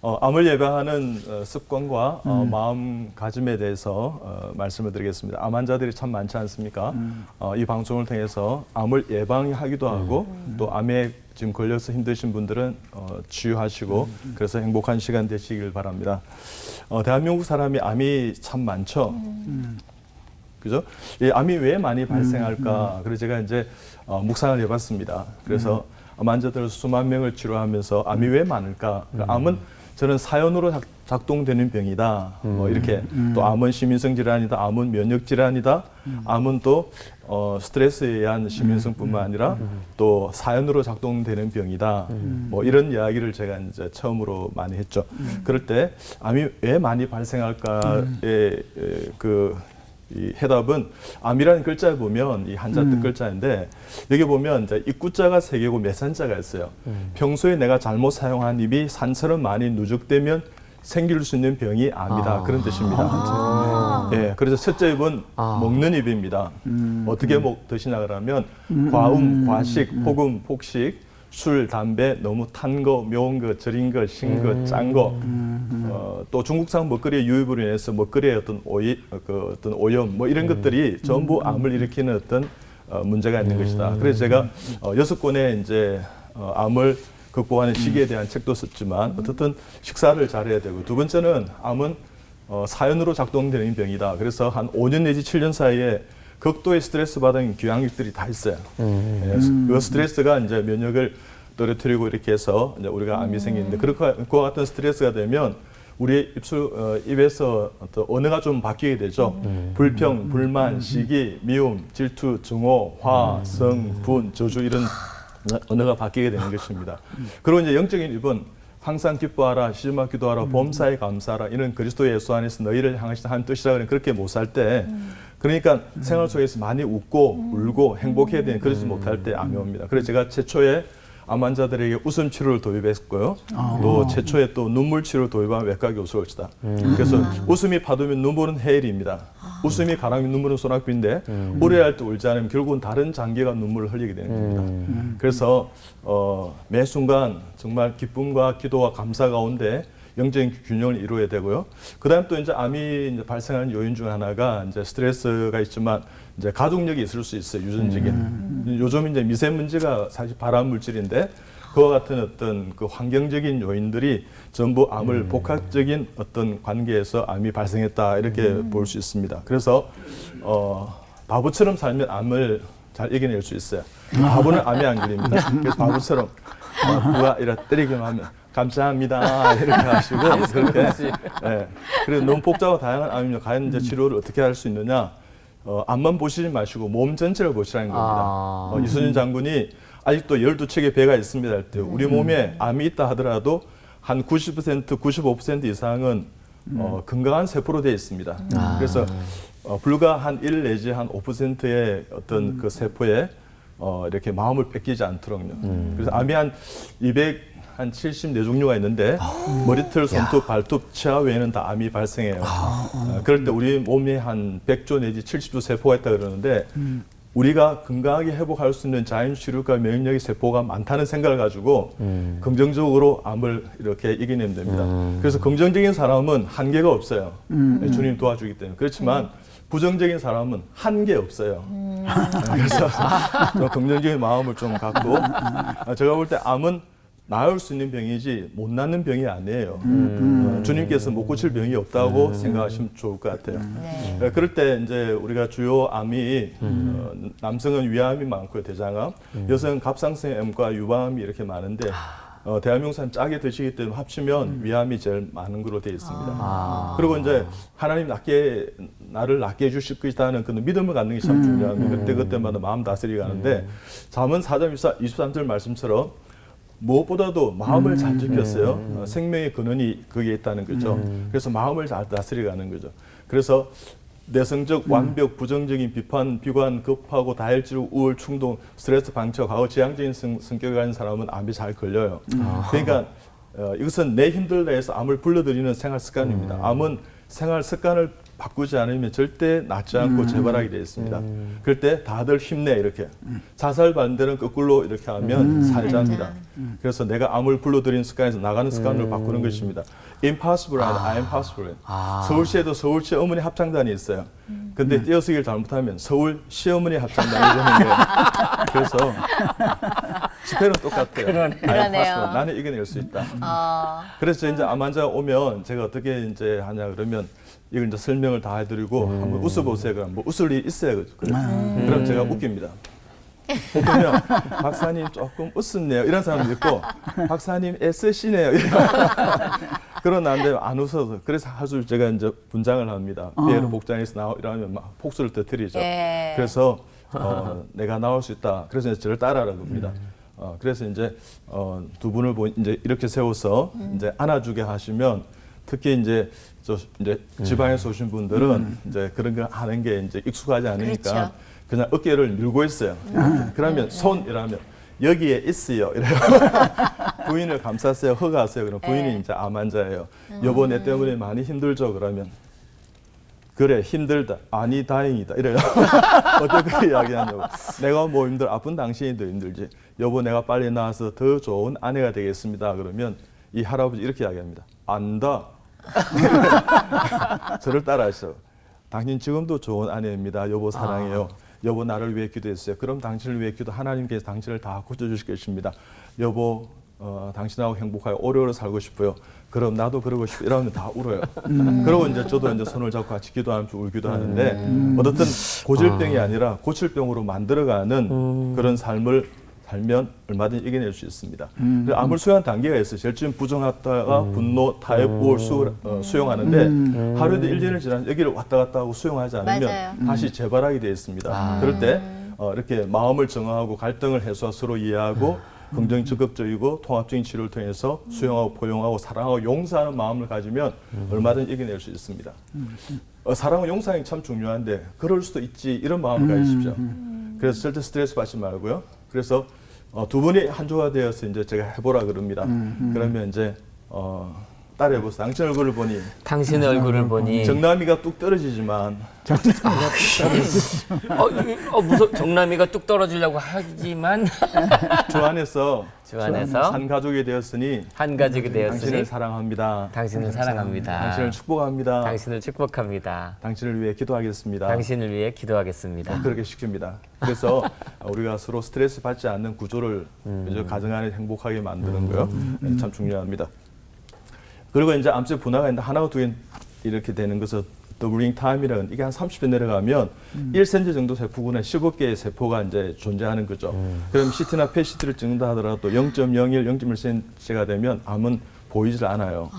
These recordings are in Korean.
암을 예방하는 습관과 마음가짐에 대해서 말씀을 드리겠습니다. 암 환자들이 참 많지 않습니까? 이 방송을 통해서 암을 예방하기도 하고 또 암에 지금 걸려서 힘드신 분들은 치유하시고 그래서 행복한 시간 되시길 바랍니다. 대한민국 사람이 암이 참 많죠. 그죠? 이 암이 왜 많이 발생할까? 그래서 제가 이제 묵상을 해봤습니다. 그래서 암 환자들 수만 명을 치료하면서 암이 왜 많을까? 그러니까 암은 저는 사연으로 작동되는 병이다. 이렇게 또 암은 심인성 질환이다. 암은 면역 질환이다. 암은 또 스트레스에 의한 심인성뿐만 아니라 또 사연으로 작동되는 병이다. 뭐 이런 이야기를 제가 이제 처음으로 많이 했죠. 그럴 때 암이 왜 많이 발생할까의 이 해답은 암이라는 글자에 보면 이 한자 뜻 글자인데 여기 보면 이제 입구자가 3개고 매산자가 있어요. 평소에 내가 잘못 사용한 입이 산처럼 많이 누적되면 생길 수 있는 병이 암이다. 그런 뜻입니다. 예, 그래서 첫째 입은 먹는 입입니다. 어떻게 드시냐 그러면 과음, 과식, 폭음, 폭식, 술, 담배, 너무 탄 거, 매운 거, 절인 거, 신 거, 짠 거, 또 중국산 먹거리의 유입으로 인해서 먹거리의 어떤 어떤 오염, 뭐 이런 것들이 전부 암을 일으키는 어떤 문제가 있는 것이다. 그래서 제가 6권의 이제 암을 극복하는 시기에 대한 책도 썼지만 어쨌든 식사를 잘해야 되고 두 번째는 암은 사연으로 작동되는 병이다. 그래서 한 5년 내지 7년 사이에 극도의 스트레스 받은 교양육들이 다 있어요. 그 스트레스가 이제 면역을 떨어뜨리고 이렇게 해서 이제 우리가 암이 생기는데 그와 같은 스트레스가 되면 우리 입에서 어떤 언어가 좀 바뀌게 되죠. 불평, 불만, 시기, 미움, 질투, 증오, 화, 성, 분, 저주 이런 언어가 바뀌게 되는 것입니다. 그리고 이제 영적인 입은 항상 기뻐하라, 시주마 기도하라, 범사에 감사하라 이런 그리스도 예수 안에서 너희를 향하신 뜻이라 그러면 그렇게 못 살 때 그러니까 생활 속에서 많이 웃고 울고 행복해야 되는 그러지 못할 때 암이 옵니다. 그래서 제가 최초에 암 환자들에게 웃음 치료를 도입했고요. 또 최초에 또 눈물 치료를 도입한 외과 교수였다. 그래서 웃음이 파도면 눈물은 해일입니다. 웃음이 가랑이 눈물은 소낙비인데 오래할 때 울지 않으면 결국은 다른 장기가 눈물을 흘리게 되는 겁니다. 그래서 매 순간 정말 기쁨과 기도와 감사 가운데 영적인 균형을 이루어야 되고요. 그다음 또 이제 암이 이제 발생하는 요인 중 하나가 이제 스트레스가 있지만 이제 가족력이 있을 수 있어요. 유전적인. 요즘 이제 미세먼지가 사실 발암 물질인데 그와 같은 어떤 그 환경적인 요인들이 전부 암을 복합적인 어떤 관계에서 암이 발생했다 이렇게 볼 수 있습니다. 그래서 바보처럼 살면 암을 잘 이겨낼 수 있어요. 바보는 암에 안 걸립니다. 그래서 바보처럼 누가 이렇게 때리기만 하면 감사합니다 이렇게 하시고 그렇게 예. 그래서 너무 복잡하고 다양한 암이면 과연 이제 치료를 어떻게 할 수 있느냐? 암만 보시지 마시고 몸 전체를 보시라는 겁니다. 이순신 장군이 아직도 12척의 배가 있습니다 할 때 우리 몸에 암이 있다 하더라도 한 90%, 95% 이상은 건강한 세포로 되어 있습니다. 그래서 불과 한 1 내지 한 5%의 어떤 그 세포에 이렇게 마음을 뺏기지 않도록요. 그래서 암이 한 74종류가 있는데 머리털, 손톱, 발톱, 치아 외에는 다 암이 발생해요. 그럴 때 우리 몸에 한 100조 내지 70조 세포가 있다 그러는데 우리가 건강하게 회복할 수 있는 자연 치료과 면역력의 세포가 많다는 생각을 가지고 긍정적으로 암을 이렇게 이겨내면 됩니다. 그래서 긍정적인 사람은 한계가 없어요. 주님 도와주기 때문에. 그렇지만 부정적인 사람은 한계 없어요. 그래서 좀 긍정적인 마음을 좀 갖고 제가 볼 때 암은 나을 수 있는 병이지 못 낫는 병이 아니에요. 주님께서 못 고칠 병이 없다고 생각하시면 좋을 것 같아요. 그럴 때 이제 우리가 주요 암이 남성은 위암이 많고요, 대장암. 여성은 갑상선암과 유방암이 이렇게 많은데 대한민국 사람 짜게 드시기 때문에 합치면 위암이 제일 많은 걸로 되어 있습니다. 그리고 이제 하나님 나를 낫게 해주실 것이다는 그 믿음을 갖는 게 참 중요합니다. 그때마다 마음 다스리게 하는데 잠언 4장 23절 말씀처럼 무엇보다도 마음을 잘 지켰어요. 생명의 근원이 거기에 있다는 거죠. 그래서 마음을 잘 다스려가는 거죠. 그래서 내성적 완벽, 부정적인 비판, 비관, 급하고 다혈질, 우울, 충동, 스트레스 방치, 과거 지향적인 성격을 가진 사람은 암이 잘 걸려요. 그러니까 이것은 내 힘들다 해서 암을 불러들이는 생활 습관입니다. 암은 생활 습관을 바꾸지 않으면 절대 낫지 않고 재발하게 되어 있습니다. 그럴 때 다들 힘내 이렇게. 자살 반대는 거꾸로 이렇게 하면 살자입니다. 그래서 내가 암을 불러들이는 습관에서 나가는 습관으로 바꾸는 것입니다. impossible 아니라 I am possible. 서울시에도 서울시 어머니 합창단이 있어요. 근데 띄어쓰기를 잘못하면 서울 시어머니 합창단이 되는 거예요. 그래서 스펠은 똑같아요. 그러네요. 나는 이겨낼 수 있다. 그래서 이제 암 환자가 오면 제가 어떻게 이제 하냐 그러면 이걸 이제 설명을 다 해드리고 한번 웃어보세요. 그럼 뭐 웃을 일이 있어요. 그럼 제가 웃깁니다. 그러면 박사님 조금 웃었네요. 이런 사람도 있고 박사님 애쓰시네요. 그런 나한테 안 웃어서 그래서 아주 제가 이제 분장을 합니다. 피에로 복장에서 나오 이러면 막 폭소를 터뜨리죠. 예. 그래서 내가 나올 수 있다. 그래서 이제 저를 따라하라고 합니다. 그래서 이제 두 분을 이제 이렇게 세워서 이제 안아주게 하시면 특히 이제 지방에서 오신 분들은 이제 그런 거 하는 게 이제 익숙하지 않으니까 그렇죠. 그냥 어깨를 밀고 있어요. 그러면 손 이러면 여기에 있어요. 이래요. 부인을 감쌌어요. 허가하세요. 그럼 부인이 이제 암 환자예요. 여보 내 때문에 많이 힘들죠. 그러면 그래 힘들다. 아니 다행이다. 이래요. 어떻게 이야기하냐고. 내가 뭐 힘들어. 아픈 당신이 더 힘들지. 여보 내가 빨리 나와서 더 좋은 아내가 되겠습니다. 그러면 이 할아버지 이렇게 이야기합니다. 안다. 저를 따라하시죠. 당신 지금도 좋은 아내입니다. 여보 사랑해요. 여보 나를 위해 기도했어요. 그럼 당신을 위해 기도 하나님께서 당신을 다 고쳐주실 것입니다. 여보 당신하고 행복하게 오래오래 살고 싶어요. 그럼 나도 그러고 싶어. 이러면 다 울어요. 그러고 이제 저도 이제 손을 잡고 같이 기도하면서 울기도 하는데 어떻든 고질병이 아니라 고칠병으로 만들어가는 그런 삶을 살면 얼마든지 이겨낼 수 있습니다. 암을 수용한 단계가 있어요. 제일 처음 부정하다가 분노, 타협, 우울 수용하는데 하루에도 1년을 지나면 여기를 왔다 갔다 하고 수용하지 않으면 맞아요. 다시 재발하게 되어 있습니다. 그럴 때 이렇게 마음을 정화하고 갈등을 해소하고 서로 이해하고 긍정 적극적이고 통합적인 치료를 통해서 수용하고 포용하고 사랑하고 용서하는 마음을 가지면 얼마든지 이겨낼 수 있습니다. 사랑과 용서하는 게 참 중요한데 그럴 수도 있지 이런 마음을 가지십시오. 그래서 절대 스트레스 받지 말고요. 그래서 두 분이 한 조가 되어서 이제 제가 해보라 그럽니다. 그러면 이제 따라해보세요. 당신 얼굴을 보니 당신의 얼굴을 보니 정남이가 뚝 떨어지지만 정남이가 뚝 떨어지려고 하지만 주 안에서 주 안에서 한 가족이 되었으니 한 가족이 되었으니 당신을 사랑합니다. 당신을 사랑합니다. 당신을 축복합니다. 당신을 축복합니다. 당신을 위해 기도하겠습니다. 당신을 위해 기도하겠습니다. 그렇게 시킵니다. 그래서 우리가 서로 스트레스 받지 않는 구조를 가정 안에 행복하게 만드는 거요. 참 중요합니다. 그리고 이제 암세 분화가 있는데 하나가 두 개 이렇게 되는 것은 더블링 타임이라는 이게 한 30배 내려가면 1cm 정도 세포군에 15개의 세포가 이제 존재하는 거죠. 그럼 CT나 PET를 찍는다 하더라도 0.01, 0.1cm가 되면 암은 보이질 않아요.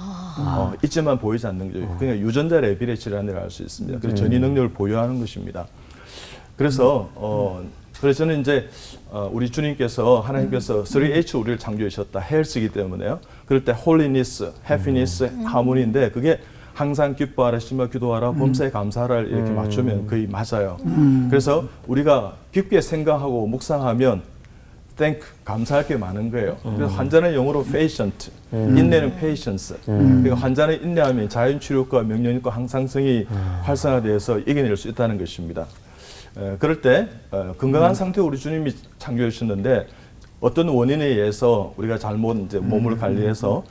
있지만 보이지 않는 거죠. 그러니까 유전자 레벨의 질환이라고 할 수 있습니다. 그래서 전이 능력을 보유하는 것입니다. 그래서 저는 이제 우리 주님께서 하나님께서 3H 우리를 창조하셨다. 헬스이기 때문에요. 그럴 때 홀리니스, 해피니스, 하모니인데 그게 항상 기뻐하라, 심어 기도하라, 범사에 감사하라 이렇게 맞추면 거의 맞아요. 그래서 우리가 깊게 생각하고 묵상하면 thank, 감사할 게 많은 거예요. 그래서 환자는 영어로 patient, 인내는 patience. 그러니까 환자는 인내하면 자연치료과 명령과 항상성이 활성화되어서 이겨낼 수 있다는 것입니다. 그럴 때 건강한 상태로 우리 주님이 창조해 주셨는데 어떤 원인에 의해서 우리가 잘못 이제 몸을 관리해서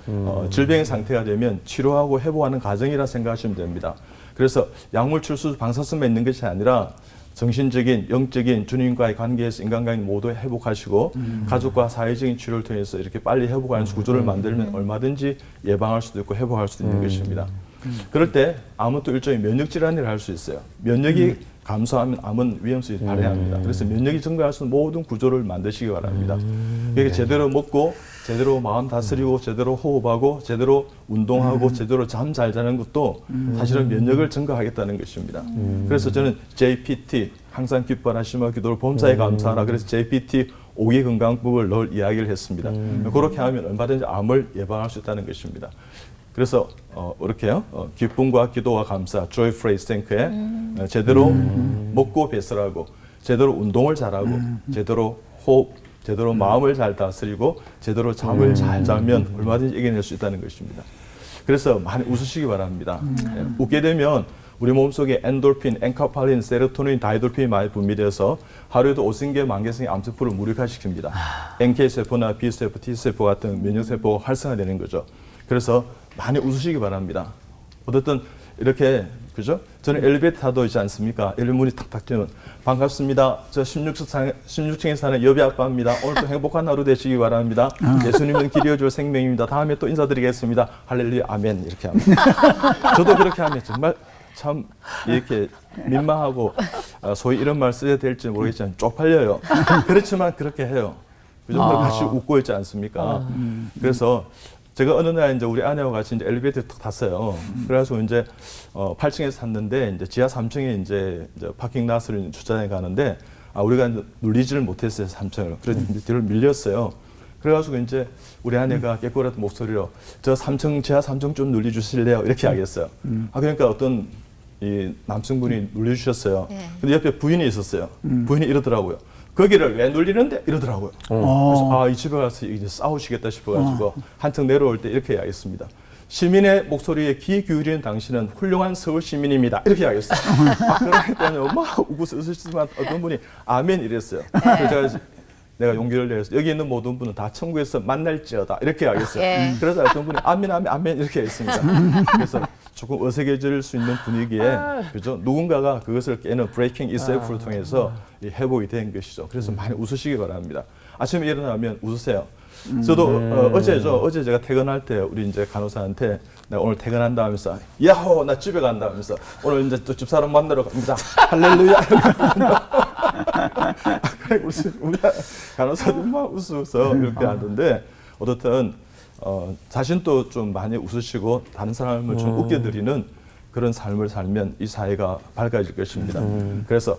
질병의 상태가 되면 치료하고 회복하는 과정이라 생각하시면 됩니다. 그래서 약물 출수 방사선만 있는 것이 아니라 정신적인, 영적인 주님과의 관계에서 인간관계 모두 회복하시고 가족과 사회적인 치료를 통해서 이렇게 빨리 회복하는 구조를 만들면 얼마든지 예방할 수도 있고 회복할 수도 있는 것입니다. 그럴 때 암은 또 일종의 면역 질환이라 할 수 있어요. 면역이 감소하면 암은 위험성이 발생합니다. 그래서 면역이 증가할 수 있는 모든 구조를 만드시기 바랍니다. 그러니까 제대로 먹고 제대로 마음 다스리고 제대로 호흡하고 제대로 운동하고 제대로 잠 잘 자는 것도 사실은 면역을 증가하겠다는 것입니다. 그래서 저는 JPT 항상 기뻐하라 심화 기도를 범사에 감사하라 그래서 JPT 5개 건강법을 늘 이야기를 했습니다. 그렇게 하면 얼마든지 암을 예방할 수 있다는 것입니다. 그래서 이렇게요. 기쁨과 기도와 감사, joy, praise, thank에 제대로 먹고 배설하고 제대로 운동을 잘하고 제대로 호흡, 제대로 마음을 잘 다스리고 제대로 잠을 잘 자면 얼마든지 이겨낼 수 있다는 것입니다. 그래서 많이 웃으시기 바랍니다. 웃게 되면 우리 몸속에 엔돌핀, 엔카팔린, 세로토닌, 다이돌핀이 많이 분비돼서 하루에도 5,000개, 10,000개의 암세포를 무력화시킵니다. NK세포나 B세포, T세포 같은 면역세포가 활성화되는 거죠. 그래서 많이 웃으시기 바랍니다. 어쨌든 이렇게 그죠? 저는 엘리베이터 타도 있지 않습니까? 엘리베이터 문이 탁탁 뜨면 반갑습니다. 저 16층에 사는 여비 아빠입니다. 오늘도 행복한 하루 되시기 바랍니다. 예수님은 길이어 줄 생명입니다. 다음에 또 인사드리겠습니다. 할렐루야 아멘 이렇게 합니다. 저도 그렇게 하면 정말 참 이렇게 민망하고 소위 이런 말 써야 될지 모르겠지만 쪽팔려요. 그렇지만 그렇게 해요. 그 정도 같이 웃고 있지 않습니까? 그래서 제가 어느 날 이제 우리 아내와 같이 이제 엘리베이터를 탁 탔어요. 그래가지고 이제 8층에서 탔는데 이제 지하 3층에 이제 파킹 낫을 주차장에 가는데 우리가 눌리지를 못했어요 3층을. 그래서 뒤를 밀렸어요. 그래가지고 이제 우리 아내가 깨꼬랐던 목소리로 저 3층 지하 3층 좀 눌려주실래요? 이렇게 이야기했어요. 그러니까 어떤 이 남성분이 눌려주셨어요. 근데 옆에 부인이 있었어요. 부인이 이러더라고요. 거기를 왜 눌리는데? 이러더라고요. 그래서 이 집에 가서 이제 싸우시겠다 싶어가지고 한층 내려올 때 이렇게 이야기했습니다. 시민의 목소리에 귀 기울이는 당신은 훌륭한 서울 시민입니다. 이렇게 이야기했어요. 그러니까 엄마 웃고 쓰시지만 어떤 분이 아멘 이랬어요. 그래서 내가 용기를 내서 여기 있는 모든 분은 다 천국에서 만날지어다 이렇게 이야기했어요. 그래서 어떤 분이 아멘 아멘 아멘 이렇게 했습니다. 그래서 조금 어색해질 수 있는 분위기에 그죠? 누군가가 그것을 깨는 브레이킹 이셀프를 통해서 회복이 된 것이죠. 그래서 많이 웃으시기 바랍니다. 아침에 일어나면 웃으세요. 저도 어제 제가 퇴근할 때 우리 이제 간호사한테 내가 오늘 퇴근한다 하면서 야호 나 집에 간다 하면서 오늘 이제 또 집사람 만나러 갑니다. 할렐루야. 그래 우리 간호사들 막 웃어서 이렇게 하던데 어떻든 자신도 좀 많이 웃으시고 다른 사람을 좀 웃겨드리는 그런 삶을 살면 이 사회가 밝아질 것입니다. 그래서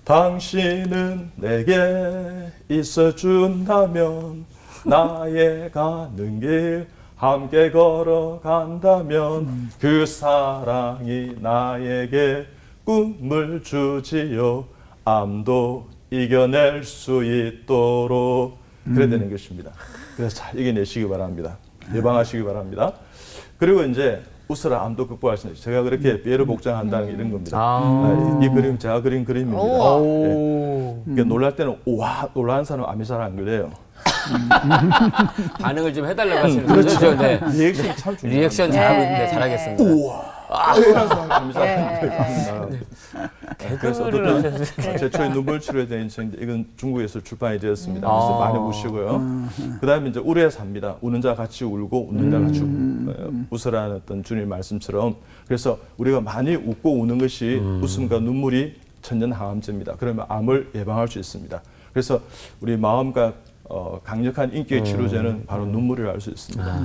당신은 내게 있어준다면 나의 가는 길 함께 걸어간다면 그 사랑이 나에게 꿈을 주지요. 암도 이겨낼 수 있도록 그래야 되는 것입니다. 그래서 잘 이겨내시기 바랍니다. 예방하시기 바랍니다. 그리고 이제 웃으라 암도 극복하시는 제가 그렇게 뼈를 복장한다는 게 이런 겁니다. 이 그림 제가 그린 그림입니다. 그러니까 놀랄 때는 우와 놀라는 사람은 암이 잘 안 그래요. 반응을 좀 해달라고 하시는 거죠? 그렇죠. 네. 리액션이 참 중요해요. 리액션 잘하고 있는데 잘하겠습니다. 우와. 이런 사람이 암이 잘 안 그래요. 그래서 어떤 최초의 눈물 치료에 대한 이건 중국에서 출판이 되었습니다. 그래서 많이 우시고요. 그다음에 이제 울어야 삽니다. 우는 자 같이 울고 웃는 자 같이 웃으라는 어떤 주님 말씀처럼 그래서 우리가 많이 웃고 우는 것이 웃음과 눈물이 천년 항암제입니다. 그러면 암을 예방할 수 있습니다. 그래서 우리 마음과 강력한 인격의 치료제는 바로 눈물이라 할 수 있습니다.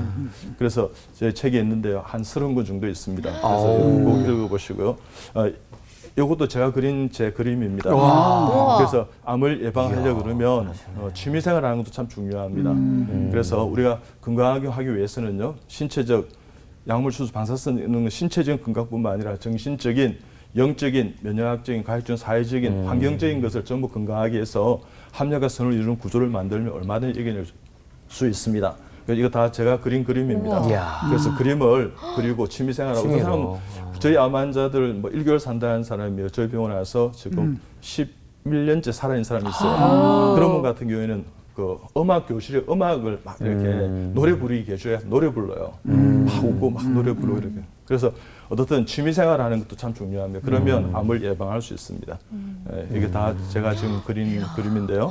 그래서 제 책에 있는데요. 한 30권 정도 있습니다. 그래서 여러분 꼭 읽어보시고요. 이것도 제가 그린 제 그림입니다. 그래서 암을 예방하려고 그러면 취미생활하는 것도 참 중요합니다. 그래서 우리가 건강하게 하기 위해서는요. 신체적 약물 수술 방사선은 신체적인 건강뿐만 아니라 정신적인 영적인, 면역학적인, 가족적인, 사회적인, 환경적인 것을 전부 건강하게 해서 합력과 선을 이루는 구조를 만들면 얼마든지 이겨낼 수 있습니다. 이거 다 제가 그린 그림입니다. 그래서 그림을 그리고 취미생활하고 그 사람은 저희 암 환자들 뭐 1개월 산다는 사람이요. 저희 병원에 와서 지금 11년째 살아있는 사람이 있어요. 그런 분 같은 경우에는 그 음악 교실에 음악을 막 이렇게 노래 부르기 계셔야 노래 불러요. 막 웃고 막 노래 부르고 이렇게. 그래서 어떻든 취미생활 하는 것도 참 중요합니다. 그러면 암을 예방할 수 있습니다. 이게 다 제가 지금 그린 그림인데요.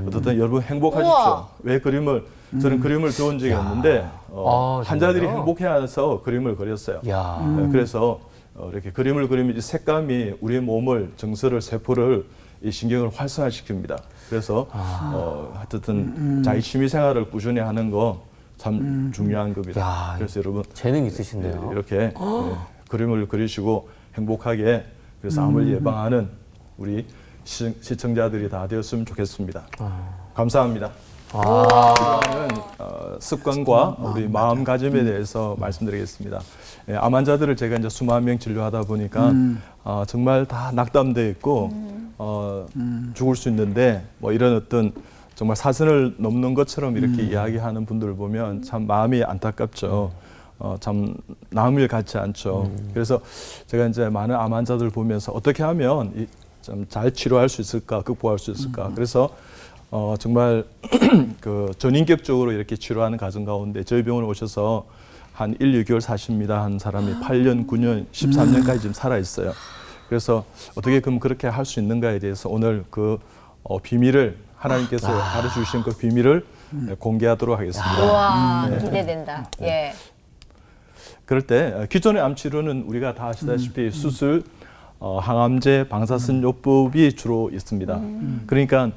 어떻든 여러분 행복하십시오. 왜 그림을 저는 그림을 배운 적이 없는데 환자들이 행복해해서 그림을 그렸어요. 그래서 이렇게 그림을 그리면 색감이 우리의 몸을 정서를 세포를 이 신경을 활성화시킵니다. 그래서 어쨌든 자기 취미생활을 꾸준히 하는 거 참 중요한 겁니다. 그래서 여러분 재능 있으신데요. 이렇게 그림을 그리시고 행복하게 그래서 암을 예방하는 우리 시청자들이 다 되었으면 좋겠습니다. 감사합니다. 이번에는 습관과 우리 마음가짐에 대해서 말씀드리겠습니다. 암 환자들을 제가 이제 수만 명 진료하다 보니까 정말 다 낙담돼 있고 죽을 수 있는데 뭐 이런 어떤 정말 사선을 넘는 것처럼 이렇게 이야기하는 분들을 보면 참 마음이 안타깝죠. 참 남을 같지 않죠. 그래서 제가 이제 많은 암 환자들 보면서 어떻게 하면 좀 잘 치료할 수 있을까, 극복할 수 있을까. 그래서 정말 그 전인격적으로 이렇게 치료하는 과정 가운데 저희 병원에 오셔서 한 1, 2개월 사십니다 한 사람이 8년, 9년, 13년까지 지금 살아 있어요. 그래서 어떻게 그럼 그렇게 할 수 있는가에 대해서 오늘 그 비밀을 하나님께서 가르쳐 주신 그 비밀을 공개하도록 하겠습니다. 우와, 기대된다. 예. 그럴 때 기존의 암 치료는 우리가 다 아시다시피 수술, 항암제, 방사선요법이 주로 있습니다. 그러니까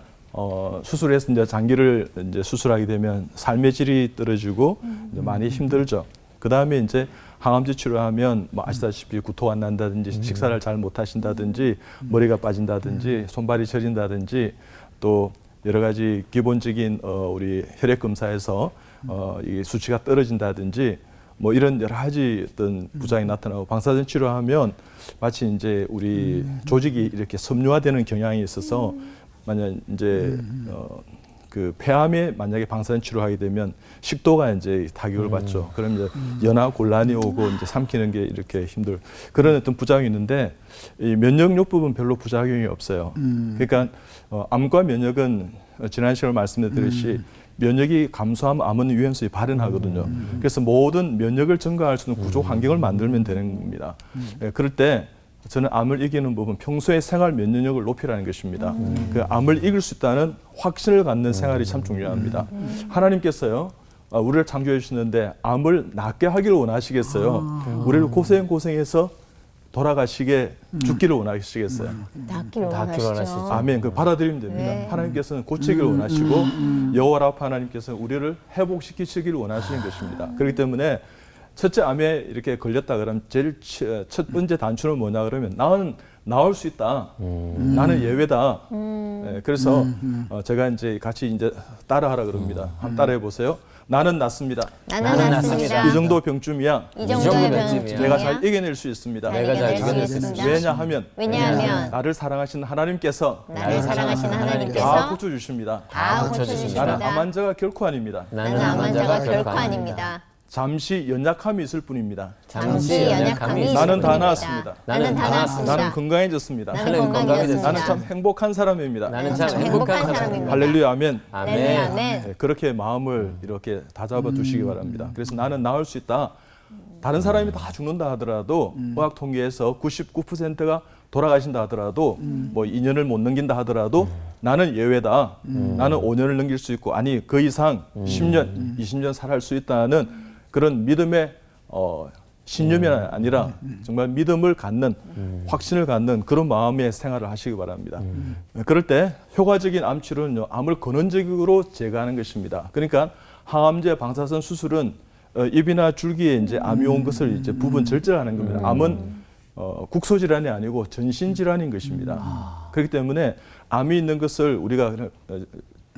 수술해서 이제 장기를 이제 수술하게 되면 삶의 질이 떨어지고 이제 많이 힘들죠. 그 다음에 이제 항암제 치료하면 뭐 아시다시피 구토가 안 난다든지 식사를 잘 못 하신다든지 머리가 빠진다든지 손발이 저린다든지 또 여러 가지 기본적인 우리 혈액 검사에서 이 수치가 떨어진다든지 뭐 이런 여러 가지 어떤 부작용이 나타나고 방사선 치료하면 마치 이제 우리 조직이 이렇게 섬유화되는 경향이 있어서 만약 이제 그 폐암에 만약에 방사선 치료하게 되면 식도가 이제 타격을 받죠. 그럼 이제 연화 곤란이 오고 이제 삼키는 게 이렇게 힘들 그런 어떤 부작용이 있는데 이 면역요법은 별로 부작용이 없어요. 그러니까 암과 면역은 지난 시간에 말씀드렸듯이 면역이 감소하면 암은 유연성이 발현하거든요. 그래서 모든 면역을 증가할 수 있는 구조 환경을 만들면 되는 겁니다. 그럴 때 저는 암을 이기는 법은 평소에 생활 면역력을 높이라는 것입니다. 그 암을 이길 수 있다는 확신을 갖는 생활이 참 중요합니다. 하나님께서요, 우리를 창조해 주시는데 암을 낫게 하기를 원하시겠어요? 우리를 고생해서 돌아가시게 죽기를 원하시겠어요? 낫기를 낫기를 원하시죠. 아멘. 그 받아들이면 됩니다. 네. 하나님께서는 고치기를 원하시고 여호와 라파 하나님께서는 우리를 회복시키시기를 원하시는 것입니다. 그렇기 때문에 첫째 암에 이렇게 걸렸다 그러면 제일 첫 번째 단추는 뭐냐 그러면 나는 나을 수 있다. 나는 예외다. 네, 그래서 제가 이제 같이 이제 따라하라 그럽니다. 한번 따라해 보세요. 나는 낫습니다. 나는 낫습니다. 이 정도 병쯤이야. 이 정도의 병쯤이야. 내가 잘 이겨낼 수 있습니다. 내가 잘 이겨낼 수 있습니다. 왜냐하면 나를 사랑하시는 하나님께서 나를 사랑하시는 다 하나님께서 고쳐주십니다. 다 고쳐주십니다. 나는 암 환자가 결코 아닙니다. 나는 암 환자가 결코 아닙니다. 잠시 연약함이 있을 뿐입니다. 잠시 연약함이 있을 나는 다 뿐입니다. 나았습니다. 나는 다 나았습니다. 나는 건강해졌습니다. 나는 건강해졌습니다. 나는 참 행복한 사람입니다. 나는 참 행복한 행복한 사람입니다. 할렐루야 아멘. 아멘. 아멘. 네, 그렇게 마음을 이렇게 다잡아 두시기 바랍니다. 그래서 나는 나을 수 있다. 다른 사람이 다 죽는다 하더라도 의학 통계에서 99%가 돌아가신다 하더라도 뭐 2년을 못 넘긴다 하더라도 나는 예외다. 나는 5년을 넘길 수 있고 아니 그 이상 10년, 20년 살아갈 수 있다는 그런 믿음의 신념이 아니라 정말 믿음을 갖는 확신을 갖는 그런 마음의 생활을 하시기 바랍니다. 그럴 때 효과적인 암 치료는요, 암을 근원적으로 제거하는 것입니다. 그러니까 항암제, 방사선 수술은 입이나 줄기에 이제 암이 온 것을 이제 부분 절제하는 겁니다. 암은 국소 질환이 아니고 전신 질환인 것입니다. 그렇기 때문에 암이 있는 것을 우리가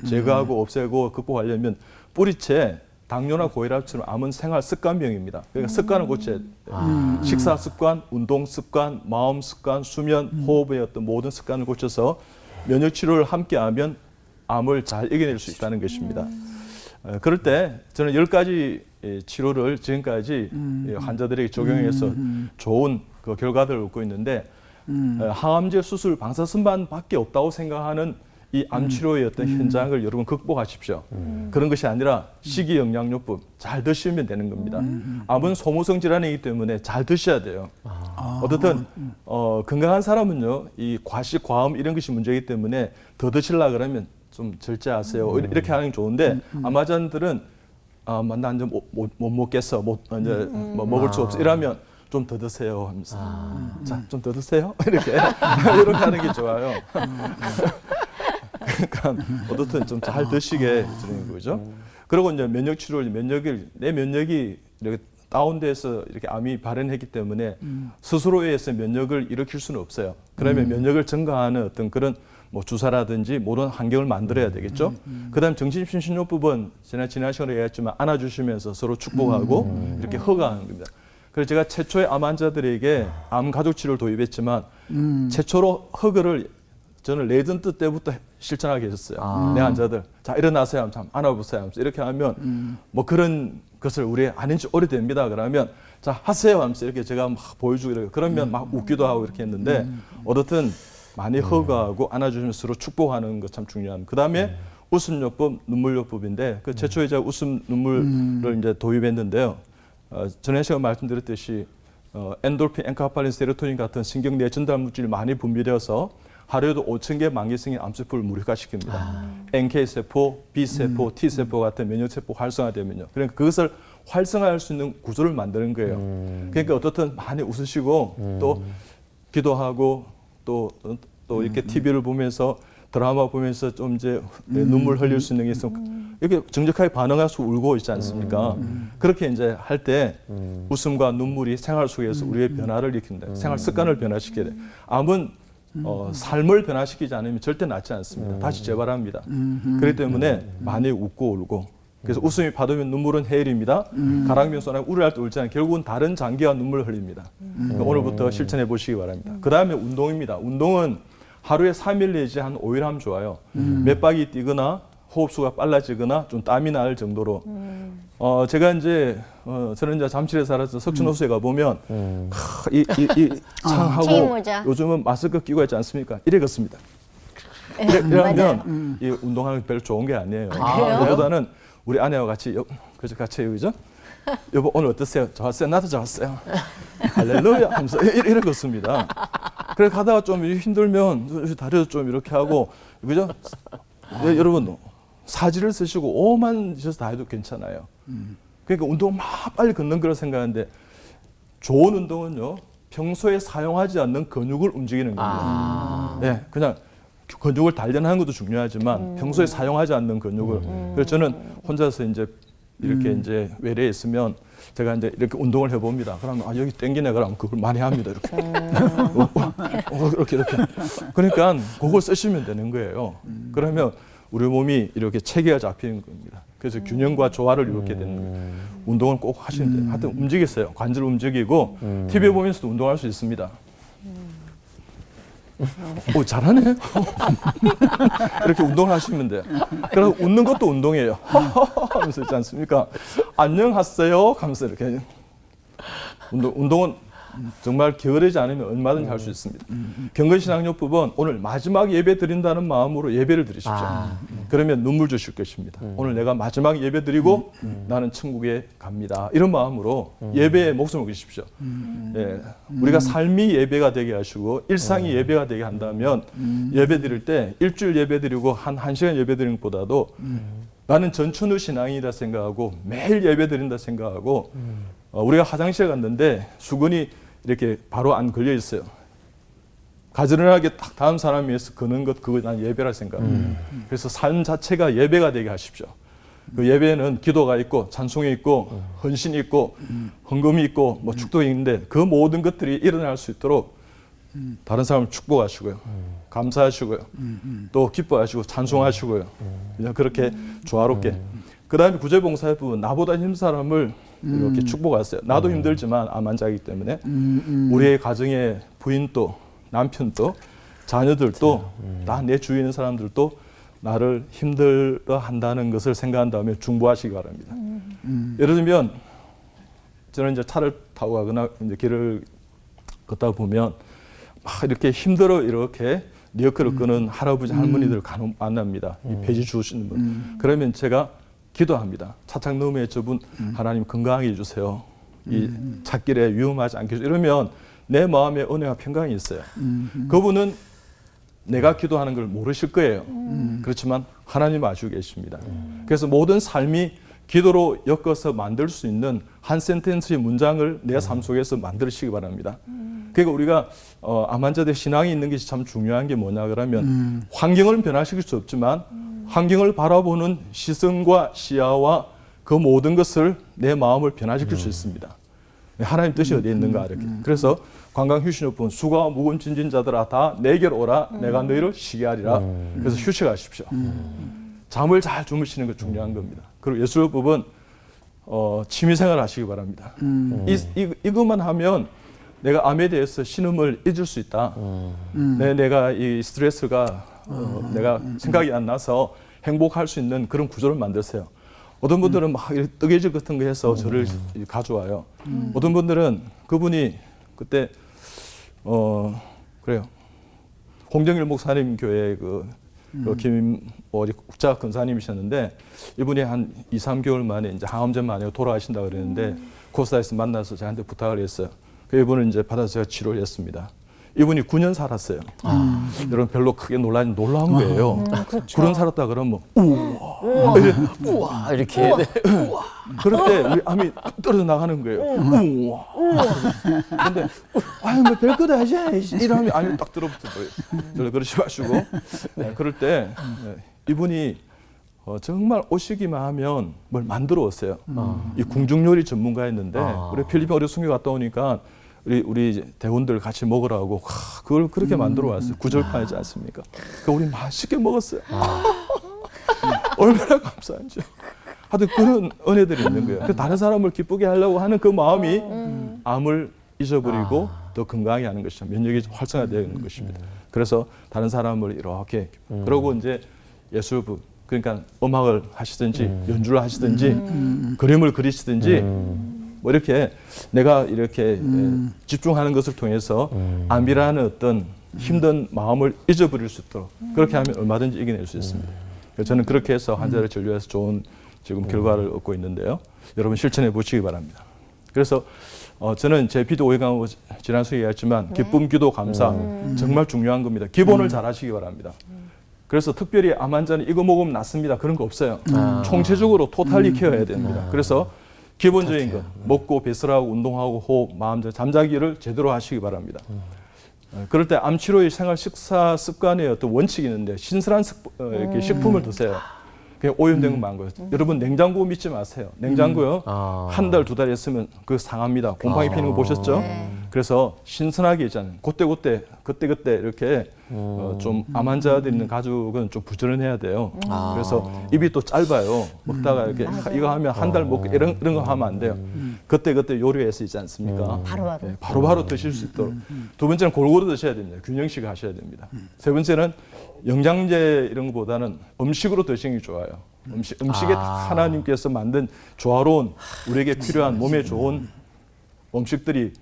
제거하고 없애고 극복하려면 뿌리채 당뇨나 고혈압처럼 암은 생활 습관병입니다. 그러니까 습관을 고쳐야 돼요. 식사 습관, 운동 습관, 마음 습관, 수면, 호흡의 어떤 모든 습관을 고쳐서 면역 치료를 함께하면 암을 잘 이겨낼 수 있다는 것입니다. 그럴 때 저는 10가지 치료를 지금까지 환자들에게 적용해서 좋은 그 결과들을 얻고 있는데 항암제 수술, 방사선반밖에 없다고 생각하는 이 암치료의 어떤 현장을 여러분 극복하십시오. 그런 것이 아니라 식이영양요법 잘 드시면 되는 겁니다. 암은 소모성 질환이기 때문에 잘 드셔야 돼요. 어떻든 건강한 사람은요, 이 과식, 과음 이런 것이 문제이기 때문에 더 드시려 그러면 좀 절제하세요. 이렇게 하는 게 좋은데 암 환자들은 난 이제 못 먹겠어, 이제 뭐 먹을 수 없어 이러면 좀 더 드세요 하면서 자, 좀 더 드세요 이렇게 이렇게 하는 게 좋아요. 그러니까 어떻든 좀 잘 드시게 드리는 거죠. 그리고 이제 면역 치료를 내 면역이 이렇게 다운돼서 이렇게 암이 발현했기 때문에 스스로에 의해서 면역을 일으킬 수는 없어요. 그러면 면역을 증가하는 어떤 그런 뭐 주사라든지 모든 환경을 만들어야 되겠죠. 그다음 정신심신요법은 지난 시간에 얘기했지만 안아주시면서 서로 축복하고 이렇게 허가하는 겁니다. 그래서 제가 최초의 암 환자들에게 암 가족 치료를 도입했지만 최초로 허그를 저는 레전드 때부터 실천하게 했었어요. 내 환자들 자 일어나세요 하면서 안아보세요 하면서 이렇게 하면 뭐 그런 그것을 우리 아닌 지 오래됩니다. 그러면 자 하세요 하면서 이렇게 제가 막 보여주고 이래요. 그러면 막 웃기도 하고 이렇게 했는데 어떻든 많이 허가하고 안아주면서 서로 축복하는 것 참 중요합니다. 그 다음에 웃음요법, 눈물요법인데 그 최초에 제가 웃음 눈물을 이제 도입했는데요. 전에 제가 말씀드렸듯이 엔돌핀, 엔카팔린, 세로토닌 같은 신경 내 전달 물질이 많이 분비되어서 하루에도 5,000개 만기성인 암세포를 무력화시킵니다. NK세포, B세포, T세포 같은 면역세포 활성화되면요. 그러니까 그것을 활성화할 수 있는 구조를 만드는 거예요. 그러니까 어떻든 많이 웃으시고 또 기도하고 또 이렇게 TV를 보면서 드라마 보면서 좀 이제 눈물 흘릴 수 있는 게 있어. 이렇게 정직하게 반응해서 울고 있지 않습니까? 그렇게 이제 할 때 웃음과 눈물이 생활 속에서 우리의 변화를 일으킨다. 생활 습관을 변화시켜야 돼. 암은 삶을 변화시키지 않으면 절대 낫지 않습니다. 다시 재발합니다. 그렇기 때문에 많이 웃고 울고. 그래서 웃음이 받으면 눈물은 해일입니다. 가랑비는 쏘나 우려할 때 울지 않아요. 결국은 다른 장기와 눈물을 흘립니다. 그러니까 오늘부터 실천해 보시기 바랍니다. 그 다음에 운동입니다. 운동은 하루에 3일 내지 한 5일 하면 좋아요. 몇 바퀴 뛰거나 호흡수가 빨라지거나 좀 땀이 날 정도로. 제가 이제 저는 이제 잠실에 살아서 석촌호수에 가 보면 이 창하고 체인모자. 요즘은 마스크 끼고 있지 않습니까? 이래 걷습니다. 이러면 이 운동하는 게 별로 좋은 게 아니에요. 그보다는 우리 아내와 같이 그죠 같이 그죠? 여보 오늘 어떠세요? 좋았어요. 나도 좋았어요. 할렐루야 하면서 이래 걷습니다. 그래 가다가 좀 힘들면 다리도 좀 이렇게 하고 그죠? 여러분 사지를 쓰시고 오만 드셔서 다 해도 괜찮아요. 그러니까 운동 막 빨리 걷는 거라 생각하는데 좋은 운동은요 평소에 사용하지 않는 근육을 움직이는 겁니다. 네, 그냥 근육을 단련하는 것도 중요하지만 평소에 사용하지 않는 근육을. 그래서 저는 혼자서 이제 이렇게 이제 외래에 있으면 제가 이제 이렇게 운동을 해봅니다. 그러면 여기 땡기네 그러면 그걸 많이 합니다. 이렇게 이렇게. 그러니까 그걸 쓰시면 되는 거예요. 그러면 우리 몸이 이렇게 체계가 잡히는 겁니다. 그래서 균형과 조화를 이루게 되는 거예요. 운동을 꼭 하시면 돼요. 하여튼 움직이세요. 관절 움직이고 TV 보면서도 운동할 수 있습니다. 오 잘하네. 이렇게 운동을 하시면 돼요. 그래서 웃는 것도 운동이에요. 하면서 있지 않습니까? 안녕하세요 하면서 이렇게 운동은 정말 게으르지 않으면 얼마든지 할 수 있습니다. 경건신앙요법은 오늘 마지막 예배 드린다는 마음으로 예배를 드리십시오. 그러면 눈물 주실 것입니다. 오늘 내가 마지막 예배 드리고 나는 천국에 갑니다. 이런 마음으로 예배에 목숨을 거십시오. 예, 우리가 삶이 예배가 되게 하시고 일상이 예배가 되게 한다면 예배 드릴 때 일주일 예배 드리고 한 시간 예배 드리는 것보다도 나는 전천후 신앙이라 생각하고 매일 예배 드린다 생각하고 우리가 화장실에 갔는데 수건이 이렇게 바로 안 걸려 있어요. 가지런하게 딱 다음 사람 위해서 거는 것 그거 난 예배라 생각합니다. 그래서 삶 자체가 예배가 되게 하십시오. 그 예배는 기도가 있고 찬송이 있고 헌신이 있고 헌금이 있고 뭐 축도가 있는데 그 모든 것들이 일어날 수 있도록 다른 사람을 축복하시고요. 감사하시고요. 또 기뻐하시고 찬송하시고요. 그냥 그렇게 조화롭게. 그 다음에 구제봉사의 부분 나보다 힘든 사람을 이렇게 축복하세요. 나도 힘들지만 암 환자이기 때문에 우리의 가정의 부인도 남편도 자녀들도 다 내 주위에 있는 사람들도 나를 힘들어 한다는 것을 생각한 다음에 중보하시기 바랍니다. 예를 들면 저는 이제 차를 타고 가거나 이제 길을 걷다 보면 막 이렇게 힘들어 이렇게 리어커를 끄는 할아버지 할머니들을 간혹 만납니다. 이 폐지 주시는 분. 그러면 제가 기도합니다. 차창 너머에 저분 하나님 건강하게 해주세요. 이 찻길에 위험하지 않게 해주세요. 이러면 내 마음에 은혜와 평강이 있어요. 그분은 내가 기도하는 걸 모르실 거예요. 그렇지만 하나님 아시고 계십니다. 그래서 모든 삶이 기도로 엮어서 만들 수 있는 한 센텐스의 문장을 내 삶 속에서 만드시기 바랍니다. 그러니까 우리가 암 환자들 신앙이 있는 것이 참 중요한 게 뭐냐 그러면 환경을 변화시킬 수 없지만 환경을 바라보는 시선과 시야와 그 모든 것을 내 마음을 변화시킬 수 있습니다. 하나님 뜻이 어디에 있는가 이렇게. 그래서 관광휴식요법은 수고와 무거운 짐진 자들아 다 내게로 오라 내가 너희를 쉬게 하리라. 그래서 휴식하십시오. 잠을 잘 주무시는 게 중요한 겁니다. 그리고 예술요법은 취미생활 하시기 바랍니다. 이것만 하면 내가 암에 대해서 신음을 잊을 수 있다. 내가 이 스트레스가 내가 생각이 안 나서 행복할 수 있는 그런 구조를 만드세요. 어떤 분들은 막 이렇게 뜨개질 같은 거 해서 저를 가져와요. 어떤 분들은 그분이 그때 그래요. 홍정일 목사님 교회 김 국자 근사님이셨는데 이분이 한 2, 3개월 만에 이제 항암제 만에 돌아가신다 그랬는데 코스타에서 만나서 저한테 부탁을 했어요. 그 이분을 이제 받아서 제가 치료를 했습니다. 이분이 9년 살았어요. 여러분 별로 크게 놀라운 거예요. 그렇죠. 9년 살았다 그러면 우와 이렇게. 네. 그럴 때 우리 암이 떨어져 나가는 거예요. 우와. 근데 아유 뭐 별거도 하지 이러면 암이 딱 들어붙은 거예요. 저를 그러지 마시고 그럴 때 이분이 정말 오시기만 하면 뭘 만들어 왔어요. 이 궁중요리 전문가였는데 우리 필리핀 어려 순교 갔다 오니까 우리 이제 대원들 같이 먹으라고 그걸 그렇게 만들어 왔어요. 구절판이지 않습니까? 그 우리 맛있게 먹었어요. 얼마나 감사한지. 하여튼 그런 은혜들이 있는 거예요. 그 다른 사람을 기쁘게 하려고 하는 그 마음이 암을 잊어버리고 더 건강하게 하는 것이죠. 면역이 활성화되어 있는 것입니다. 그래서 다른 사람을 이렇게 그러고 이제 예술부 그러니까 음악을 하시든지 연주를 하시든지 그림을 그리시든지 뭐 이렇게 내가 이렇게 집중하는 것을 통해서 암이라는 어떤 힘든 마음을 잊어버릴 수 있도록 그렇게 하면 얼마든지 이겨낼 수 있습니다. 그래서 저는 그렇게 해서 환자를 진료해서 좋은 지금 결과를 얻고 있는데요. 여러분 실천해 보시기 바랍니다. 그래서 저는 제 비도 오해강 지난주에 얘기했지만 기쁨, 기도, 감사 정말 중요한 겁니다. 기본을 잘 하시기 바랍니다. 그래서 특별히 암 환자는 이거 먹으면 낫습니다. 그런 거 없어요. 총체적으로 토탈리 케어해야 됩니다. 그래서 기본적인 것, 먹고 배설하고 운동하고 호흡, 마음, 잠자기를 제대로 하시기 바랍니다. 그럴 때 암치료의 생활 식사 습관의 어떤 원칙이 있는데 신선한 이렇게 식품을 드세요. 그냥 오염된 거 많은 거예요. 여러분 냉장고 믿지 마세요. 냉장고요. 한 달, 두 달 했으면 그거 상합니다. 곰팡이 피는 거 보셨죠? 그래서 신선하게 있잖아요. 그때 이렇게 좀 암 환자들 있는 가족은 좀 부지런해야 돼요. 그래서 입이 또 짧아요. 먹다가 이렇게 이거 하면 한 달 먹고 이런 거 하면 안 돼요. 그때 요리해서 있지 않습니까? 바로바로. 네, 바로바로 드실 수 있도록. 두 번째는 골고루 드셔야 됩니다. 균형식 하셔야 됩니다. 세 번째는 영양제 이런 것보다는 음식으로 드시는 게 좋아요. 음식에 하나님께서 만든 조화로운 우리에게 필요한 몸에 좋은 음식들이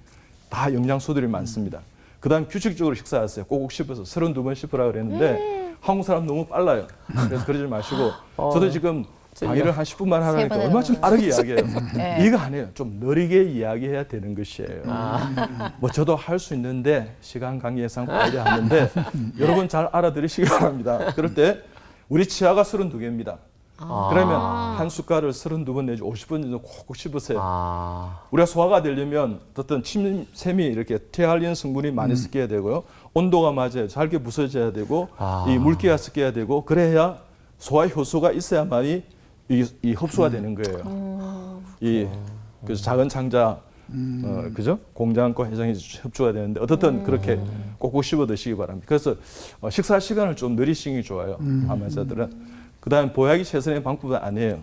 다 영양소들이 많습니다. 그 다음 규칙적으로 식사하세요. 꼭꼭 씹어서 32번 씹으라 그랬는데 한국 사람 너무 빨라요. 그래서 그러지 마시고 저도 지금 강의를 한 10분만 하라니까 얼마나 좀 빠르게 이야기해요. 이거 아니에요. 좀 느리게 이야기해야 되는 것이에요. 뭐 저도 할 수 있는데 시간 관계상 빨리 하는데 여러분 잘 알아들으시기 바랍니다. 그럴 때 우리 치아가 32개입니다. 그러면 한 숟갈을 32번 내지 50번 정도 콕콕 씹으세요. 우리가 소화가 되려면 어떤 침샘이 이렇게 태알린 성분이 많이 섞여야 되고요. 온도가 맞아요. 잘게 부서져야 되고 이 물기가 섞여야 되고 그래야 소화 효소가 있어야만이 이 흡수가 되는 거예요. 그래서 작은 창자 그죠? 공장과 해장이 협조가 되는데 어떻든 그렇게 꼭꼭 씹어 드시기 바랍니다. 그래서 식사 시간을 좀 느리시는 게 좋아요. 암 환자들은. 그다음 보약이 최선의 방법은 아니에요.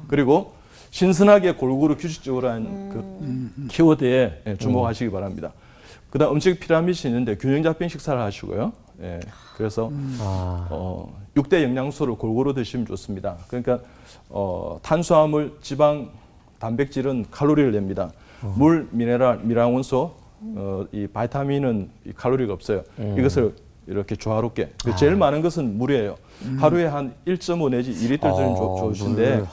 그리고 신선하게 골고루 규칙적으로 한 그 키워드에 주목하시기 바랍니다. 그다음 음식 피라미드이 있는데 균형 잡힌 식사를 하시고요. 예, 그래서 6대 영양소를 골고루 드시면 좋습니다. 그러니까 탄수화물, 지방, 단백질은 칼로리를 냅니다. 물, 미네랄, 미량원소, 이 바이타민은 이 칼로리가 없어요. 이것을 이렇게 조화롭게. 제일 많은 것은 물이에요. 하루에 한 1.5 내지 2리터 정도 좋으신데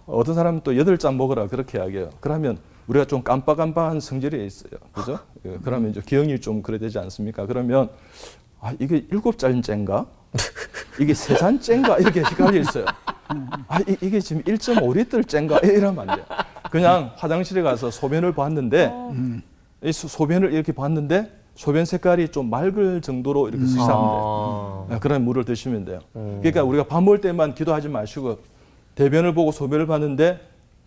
어떤 사람은 또 8잔 먹으라 그렇게 이야기해요. 그러면 우리가 좀 깜빡깜빡한 성질이 있어요. 그죠? 그러면 이제 기억이 좀 그래 되지 않습니까? 그러면 이게 7잔째인가? 이게 3잔째인가? 이렇게 헷갈려 있어요. 이게 지금 1.5리터째인가? 이러면 안 돼요. 그냥 화장실에 가서 소변을 봤는데 이 소변을 이렇게 봤는데 소변 색깔이 좀 맑을 정도로 이렇게 쓰시면 돼요. 그런 물을 드시면 돼요. 그러니까 우리가 밥 먹을 때만 기도하지 마시고 대변을 보고 소변을 봤는데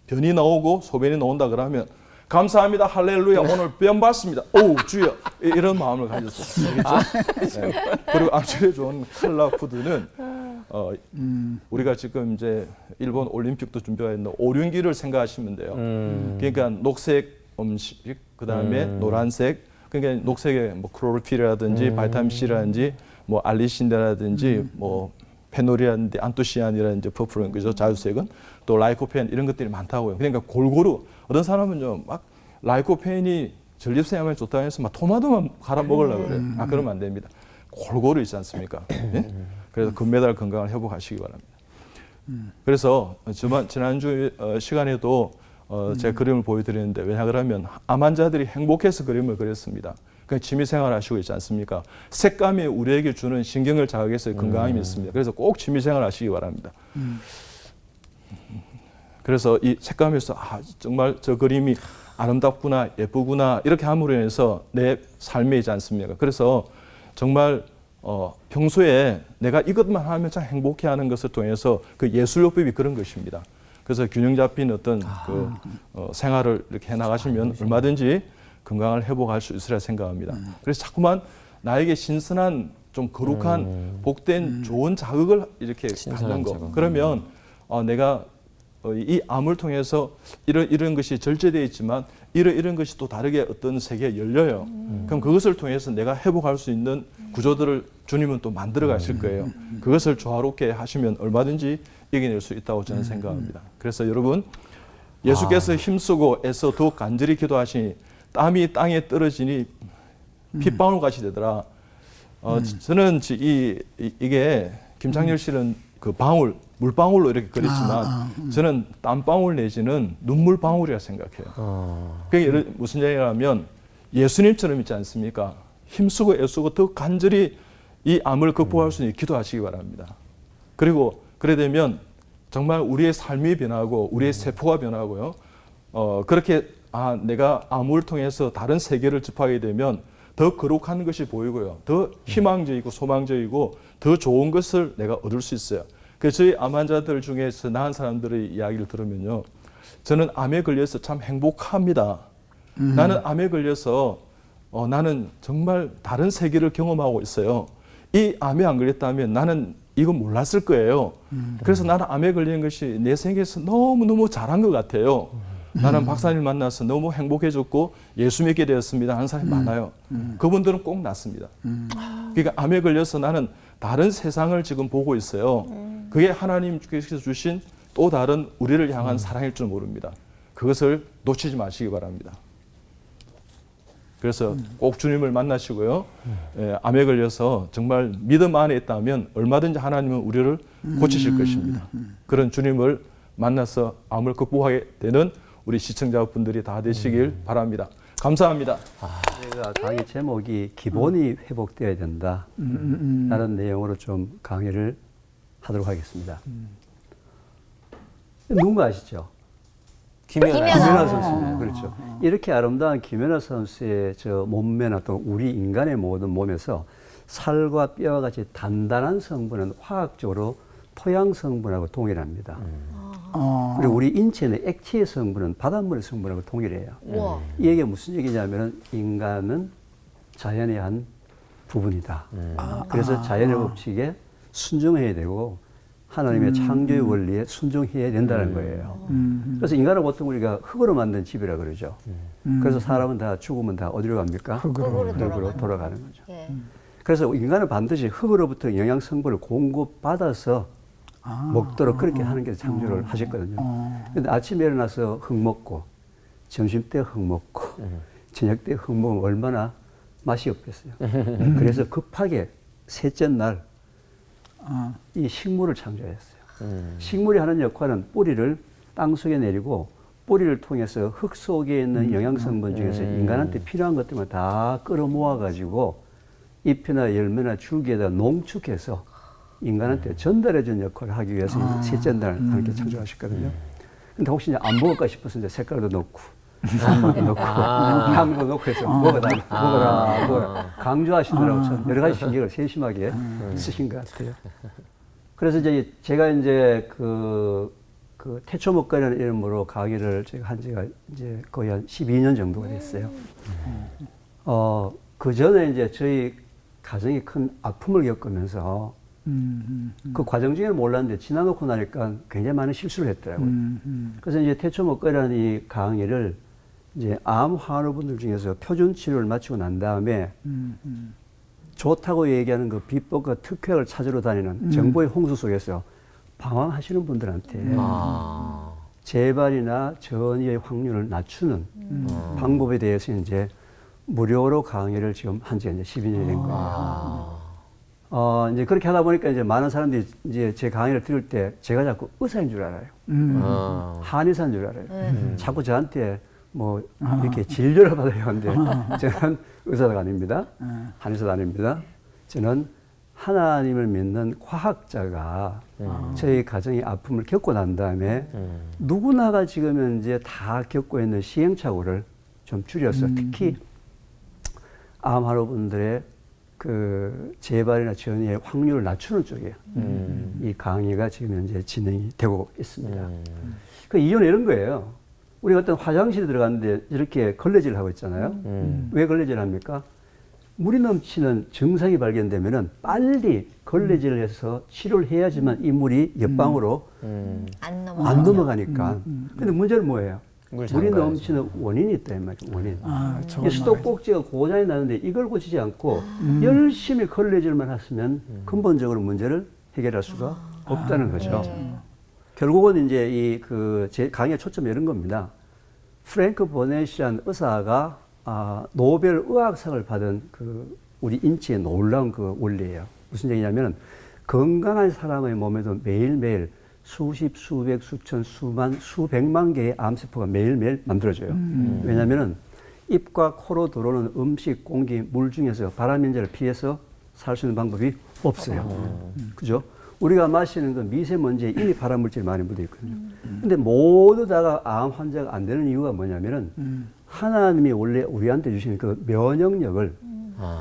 변이 나오고 소변이 나온다 그러면 감사합니다. 할렐루야. 오늘 변 봤습니다. 오 주여. 이런 마음을 가졌어요. 알겠죠? 네. 그리고 암치료에 좋은 칼라푸드는 우리가 지금 이제 일본 올림픽도 준비가 있는데 오륜기를 생각하시면 돼요. 그러니까 녹색 음식, 그다음에 노란색 그러니까 녹색에 뭐 클로로필이라든지 바이타민 C라든지 뭐 알리신다라든지 뭐 페놀이라든지 안토시안이라든지 퍼플은 그죠 자주색은 또 라이코펜 이런 것들이 많다고요. 그러니까 골고루 어떤 사람은 좀 막 라이코펜이 전립선에 좋다고 해서 막 토마토만 갈아 먹으려고 그래요. 그러면 안 됩니다. 골고루 있지 않습니까? 예? 그래서 금메달 건강을 회복하시기 바랍니다. 그래서 지난주 시간에도 제가 그림을 보여드렸는데 왜냐 그러면 암 환자들이 행복해서 그림을 그렸습니다. 그냥 취미생활 하시고 있지 않습니까? 색감이 우리에게 주는 신경을 자극해서 건강함이 있습니다. 그래서 꼭 취미생활 하시기 바랍니다. 그래서 이 색감에서 정말 저 그림이 아름답구나 예쁘구나 이렇게 함으로 인해서 내 삶이지 않습니까? 그래서 정말 평소에 내가 이것만 하면 참 행복해하는 것을 통해서 그 예술요법이 그런 것입니다. 그래서 균형 잡힌 어떤 생활을 이렇게 해나가시면 얼마든지 건강을 회복할 수 있으리라 생각합니다. 그래서 자꾸만 나에게 신선한 좀 거룩한 복된 좋은 자극을 이렇게 받는 거. 자극. 그러면 내가 이 암을 통해서 이런 것이 절제되어 있지만 이런 것이 또 다르게 어떤 세계에 열려요. 그럼 그것을 통해서 내가 회복할 수 있는 구조들을 주님은 또 만들어 가실 거예요. 그것을 조화롭게 하시면 얼마든지 이겨낼 수 있다고 저는 생각합니다. 그래서 여러분 예수께서 힘쓰고 애써 더욱 간절히 기도하시니 땀이 땅에 떨어지니 핏방울 같이 되더라. 저는 이게 김창렬 씨는 그 방울 물방울로 이렇게 그렸지만 저는 땀방울 내지는 눈물방울이라 생각해요. 그게 무슨 얘기냐면 예수님처럼 있지 않습니까? 힘쓰고 애쓰고 더 간절히 이 암을 극복할 수 있게 기도하시기 바랍니다. 그리고 그래 되면 정말 우리의 삶이 변하고 우리의 세포가 변하고요. 그렇게 내가 암을 통해서 다른 세계를 접하게 되면 더 거룩한 것이 보이고요. 더 희망적이고 소망적이고 더 좋은 것을 내가 얻을 수 있어요. 그래서 저희 암 환자들 중에서 나은 사람들의 이야기를 들으면요. 저는 암에 걸려서 참 행복합니다. 나는 암에 걸려서 나는 정말 다른 세계를 경험하고 있어요. 이 암에 안 걸렸다면 나는 이건 몰랐을 거예요. 그래서 나는 암에 걸린 것이 내 생에서 너무너무 잘한 것 같아요. 나는 박사님 만나서 너무 행복해졌고 예수 믿게 되었습니다 하는 사람이 많아요. 그분들은 꼭 낫습니다. 그러니까 암에 걸려서 나는 다른 세상을 지금 보고 있어요. 그게 하나님께서 주신 또 다른 우리를 향한 사랑일 줄 모릅니다. 그것을 놓치지 마시기 바랍니다. 그래서 꼭 주님을 만나시고요. 암에 걸려서 정말 믿음 안에 있다면 얼마든지 하나님은 우리를 고치실 것입니다. 그런 주님을 만나서 암을 극복하게 되는 우리 시청자분들이 다 되시길 바랍니다. 감사합니다. 제가 강의 제목이 기본이 회복되어야 된다 라는 내용으로 좀 강의를 하도록 하겠습니다. 누군가 아시죠? 김연아 선수입니다. 그렇죠. 이렇게 아름다운 김연아 선수의 저 몸매나 또 우리 인간의 모든 몸에서 살과 뼈와 같이 단단한 성분은 화학적으로 토양 성분하고 동일합니다. 그리고 우리 인체의 액체의 성분은 바닷물의 성분하고 동일해요. 이 얘기가 무슨 얘기냐면 인간은 자연의 한 부분이다. 그래서 자연의 법칙에 순종해야 되고 하나님의 창조의 원리에 순종해야 된다는 거예요. 그래서 인간은 보통 우리가 흙으로 만든 집이라 그러죠. 그래서 사람은 다 죽으면 다 어디로 갑니까? 흙으로 돌아가는 거죠. 예. 그래서 인간은 반드시 흙으로부터 영양 성분을 공급받아서 먹도록 그렇게 하는 게 창조를 하셨거든요. 근데 아침에 일어나서 흙 먹고 점심 때 흙 먹고 저녁 때 흙 먹으면 얼마나 맛이 없겠어요. 그래서 급하게 셋째 날 이 식물을 창조했어요. 식물이 하는 역할은 뿌리를 땅 속에 내리고 뿌리를 통해서 흙 속에 있는 영양 성분 중에서 인간한테 필요한 것들만 다 끌어모아 가지고 잎이나 열매나 줄기에다 농축해서 인간한테 전달해 준 역할을 하기 위해서 셋째 날 함께 창조하셨거든요. 근데 혹시 이제 안 먹을까 싶어서 이제 색깔도 넣고 단맛도 넣고 향도 넣고 해서 먹어라 강조하시느라고 참 여러 가지 신경을 세심하게 쓰신 것 같아요. 그래서 이제 제가 이제 그 태초 먹거리라는 이름으로 강의를 제가 한 지가 이제 거의 한 12년 정도가 됐어요. 그 전에 이제 저희 가정이 큰 아픔을 겪으면서 그 과정 중에는 몰랐는데 지나놓고 나니까 굉장히 많은 실수를 했더라고요. 그래서 이제 태초 먹거리라는 이 강의를 이제 암 환우분들 중에서 표준 치료를 마치고 난 다음에 좋다고 얘기하는 그 비법과 특효를 찾으러 다니는 정보의 홍수 속에서 방황하시는 분들한테 아. 재발이나 전이의 확률을 낮추는 방법에 대해서 이제 무료로 강의를 지금 한 지가 이제 12년이 된 거예요. 이제 그렇게 하다 보니까 이제 많은 사람들이 이제 제 강의를 들을 때 제가 자꾸 의사인 줄 알아요. 한의사인 줄 알아요. 자꾸 저한테 뭐 이렇게 진료를 받아야 하는데 저는 의사가 아닙니다. 한의사도 아닙니다. 저는 하나님을 믿는 과학자가 저희 가정의 아픔을 겪고 난 다음에 누구나가 지금 현재 다 겪고 있는 시행착오를 좀 줄여서 특히 암환우분들의 그 재발이나 전이의 확률을 낮추는 쪽에 이 강의가 지금 현재 진행이 되고 있습니다. 그 이유는 이런 거예요. 우리가 어떤 화장실에 들어갔는데 이렇게 걸레질을 하고 있잖아요. 왜 걸레질을 합니까? 물이 넘치는 증상이 발견되면은 빨리 걸레질을 해서 치료를 해야지만 이 물이 옆방으로 안 넘어가니까. 근데 문제는 뭐예요? 물이 넘치는 원인이 있다 이 말이죠. 원인. 이 수도꼭지가 고장이 나는데 이걸 고치지 않고 열심히 걸레질만 했으면 근본적으로 문제를 해결할 수가 없다는 거죠. 결국은 이제 이 그 제 강의의 초점이 이런 겁니다. 프랭크 보넷이라는 의사가 노벨 의학상을 받은 그 우리 인체의 놀라운 그 원리예요. 무슨 얘기냐면 건강한 사람의 몸에도 매일매일 수십, 수백, 수천, 수만, 수백만 개의 암세포가 매일매일 만들어져요. 왜냐하면 입과 코로 들어오는 음식, 공기, 물 중에서 발암인자를 피해서 살 수 있는 방법이 없어요. 그죠? 우리가 마시는 그 미세먼지에 이미 발암물질이 많이 묻어 있거든요. 근데 모두 다가 암 환자가 안 되는 이유가 뭐냐면은 하나님이 원래 우리한테 주시는 그 면역력을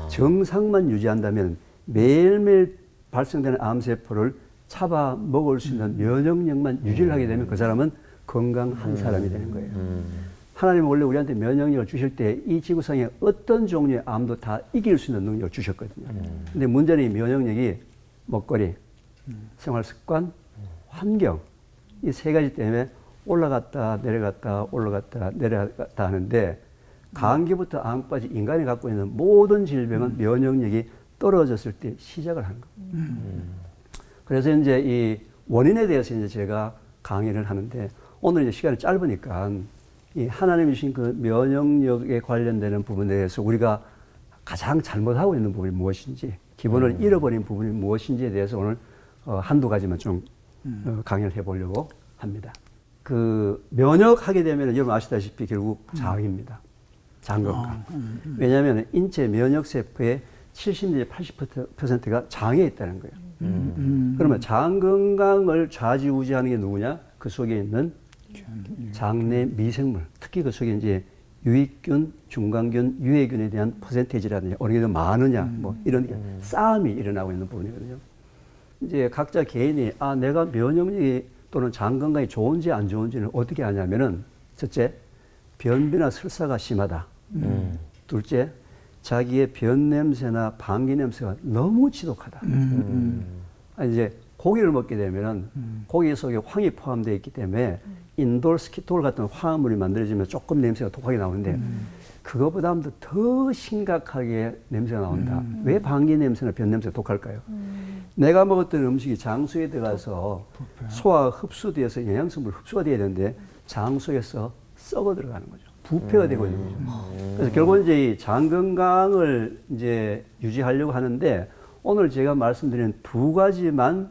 정상만 유지한다면 매일매일 발생되는 암세포를 잡아 먹을 수 있는 면역력만 유지를 하게 되면 그 사람은 건강한 사람이 되는 거예요. 하나님은 원래 우리한테 면역력을 주실 때 이 지구상에 어떤 종류의 암도 다 이길 수 있는 능력을 주셨거든요. 근데 문제는 이 면역력이 먹거리, 생활 습관, 환경 이 세 가지 때문에 올라갔다 내려갔다 올라갔다 내려갔다 하는데 감기부터 암까지 인간이 갖고 있는 모든 질병은 면역력이 떨어졌을 때 시작을 하는 겁니다. 그래서 이제 이 원인에 대해서 이제 제가 강의를 하는데 오늘 이제 시간이 짧으니까 이 하나님이 주신 그 면역력에 관련되는 부분에 대해서 우리가 가장 잘못하고 있는 부분이 무엇인지 기본을 잃어버린 부분이 무엇인지에 대해서 오늘 한두 가지만 좀 강의를 해보려고 합니다. 그 면역하게 되면 여러분 아시다시피 결국 장입니다. 장 건강. 왜냐하면 인체 면역세포의 70내지 80%가 장에 있다는 거예요. 그러면 장 건강을 좌지우지하는 게 누구냐? 그 속에 있는 장내 미생물, 특히 그 속에 이제 유익균, 중간균, 유해균에 대한 퍼센테이지라든지 어느 게 더 많으냐, 뭐 이런 싸움이 일어나고 있는 부분이거든요. 이제 각자 개인이 내가 면역력이 또는 장 건강이 좋은지 안 좋은지는 어떻게 아냐면은 첫째, 변비나 설사가 심하다. 둘째, 자기의 변 냄새나 방귀 냄새가 너무 지독하다. 이제 고기를 먹게 되면은 고기 속에 황이 포함되어 있기 때문에 인돌, 스키톨 같은 화합물이 만들어지면 조금 냄새가 독하게 나오는데 그거보다도 더 심각하게 냄새가 나온다. 왜 방귀 냄새나 변 냄새가 독할까요? 내가 먹었던 음식이 장소에 들어가서 소화 흡수되어서 영양성분 흡수가 돼야 되는데 장 속에서 썩어 들어가는 거죠. 부패가 되고 있는 거죠. 그래서 결국 이제 이 장 건강을 이제 유지하려고 하는데 오늘 제가 말씀드린 두 가지만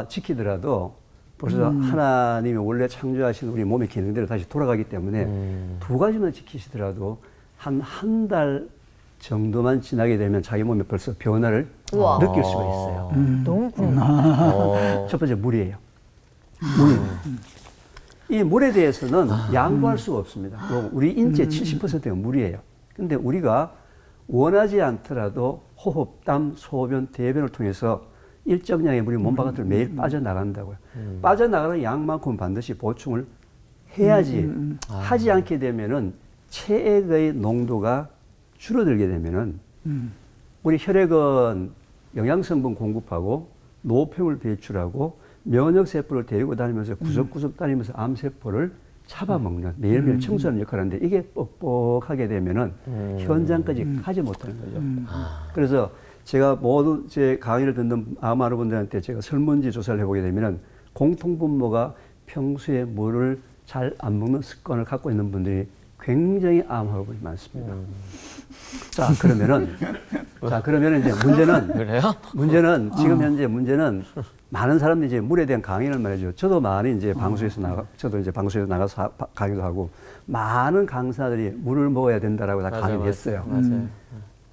지키더라도 벌써 하나님이 원래 창조하신 우리 몸의 기능대로 다시 돌아가기 때문에 두 가지만 지키시더라도 한 달 정도만 지나게 되면 자기 몸에 벌써 변화를 느낄 수가 있어요. 너무 궁금하다. 첫 번째 물이에요. 이 물에 대해서는 양보할 수가 없습니다. 우리 인체 70%가 물이에요. 근데 우리가 원하지 않더라도 호흡, 땀, 소변, 대변을 통해서 일정량의 물이 몸 바깥으로 매일 빠져나간다고요. 빠져나가는 양만큼 반드시 보충을 해야지 하지 않게 되면은 체액의 농도가 줄어들게 되면은 우리 혈액은 영양성분 공급하고 노폐물 배출하고 면역세포를 데리고 다니면서 구석구석 다니면서 암세포를 잡아먹는 매일매일 청소하는 역할을 하는데 이게 뻑뻑하게 되면은 현장까지 가지 못하는 거죠. 그래서 제가 모든 제 강의를 듣는 암하는 분들한테 제가 설문지 조사를 해보게 되면은 공통분모가 평소에 물을 잘 안 먹는 습관을 갖고 있는 분들이 굉장히 암학업이 많습니다. 자, 그러면은 이제 그래요? 문제는 지금 현재 문제는 많은 사람들이 이제 물에 대한 강의를 말이죠. 저도 많이 이제 저도 이제 방송에서 나가서 강의도 하고 많은 강사들이 물을 먹어야 된다라고 다 강의를 했어요. 맞아요.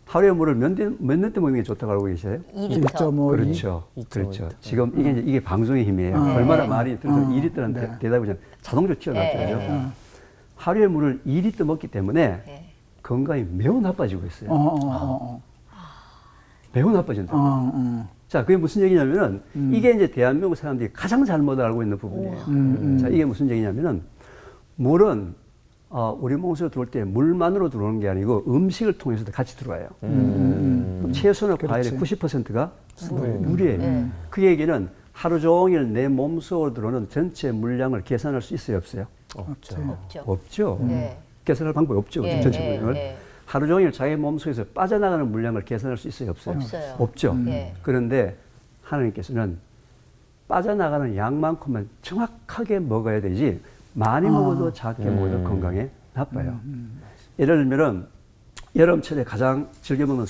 하루에 물을 몇 년 때 먹는 게 좋다고 알고 계세요? 1.5. 그렇죠. 2.5 그렇죠. 리터. 지금 이게 방송의 힘이에요. 얼마나 말이 들어서 2리터한테 대답이 자동적으로 튀어나왔잖아요. 하루에 물을 2리터 먹기 때문에 건강이 매우 나빠지고 있어요. 매우 나빠진다. 자, 그게 무슨 얘기냐면은 이게 이제 대한민국 사람들이 가장 잘못 알고 있는 부분이에요. 자, 이게 무슨 얘기냐면은 물은 우리 몸속에 들어올 때 물만으로 들어오는 게 아니고 음식을 통해서도 같이 들어와요. 채소나 과일의 90%가 물이에요. 그 얘기는 하루 종일 내 몸속으로 들어오는 전체 물량을 계산할 수 있어요, 없어요? 없죠. 계산할 방법이 없죠. 전체 물량을. 하루 종일 자기 몸속에서 빠져나가는 물량을 계산할 수 있어요, 없어요? 없죠. 그런데 하나님께서는 빠져나가는 양만큼만 정확하게 먹어야 되지 많이 먹어도 작게 먹어도 건강에 나빠요. 예를 들면은 여름철에 가장 즐겨 먹는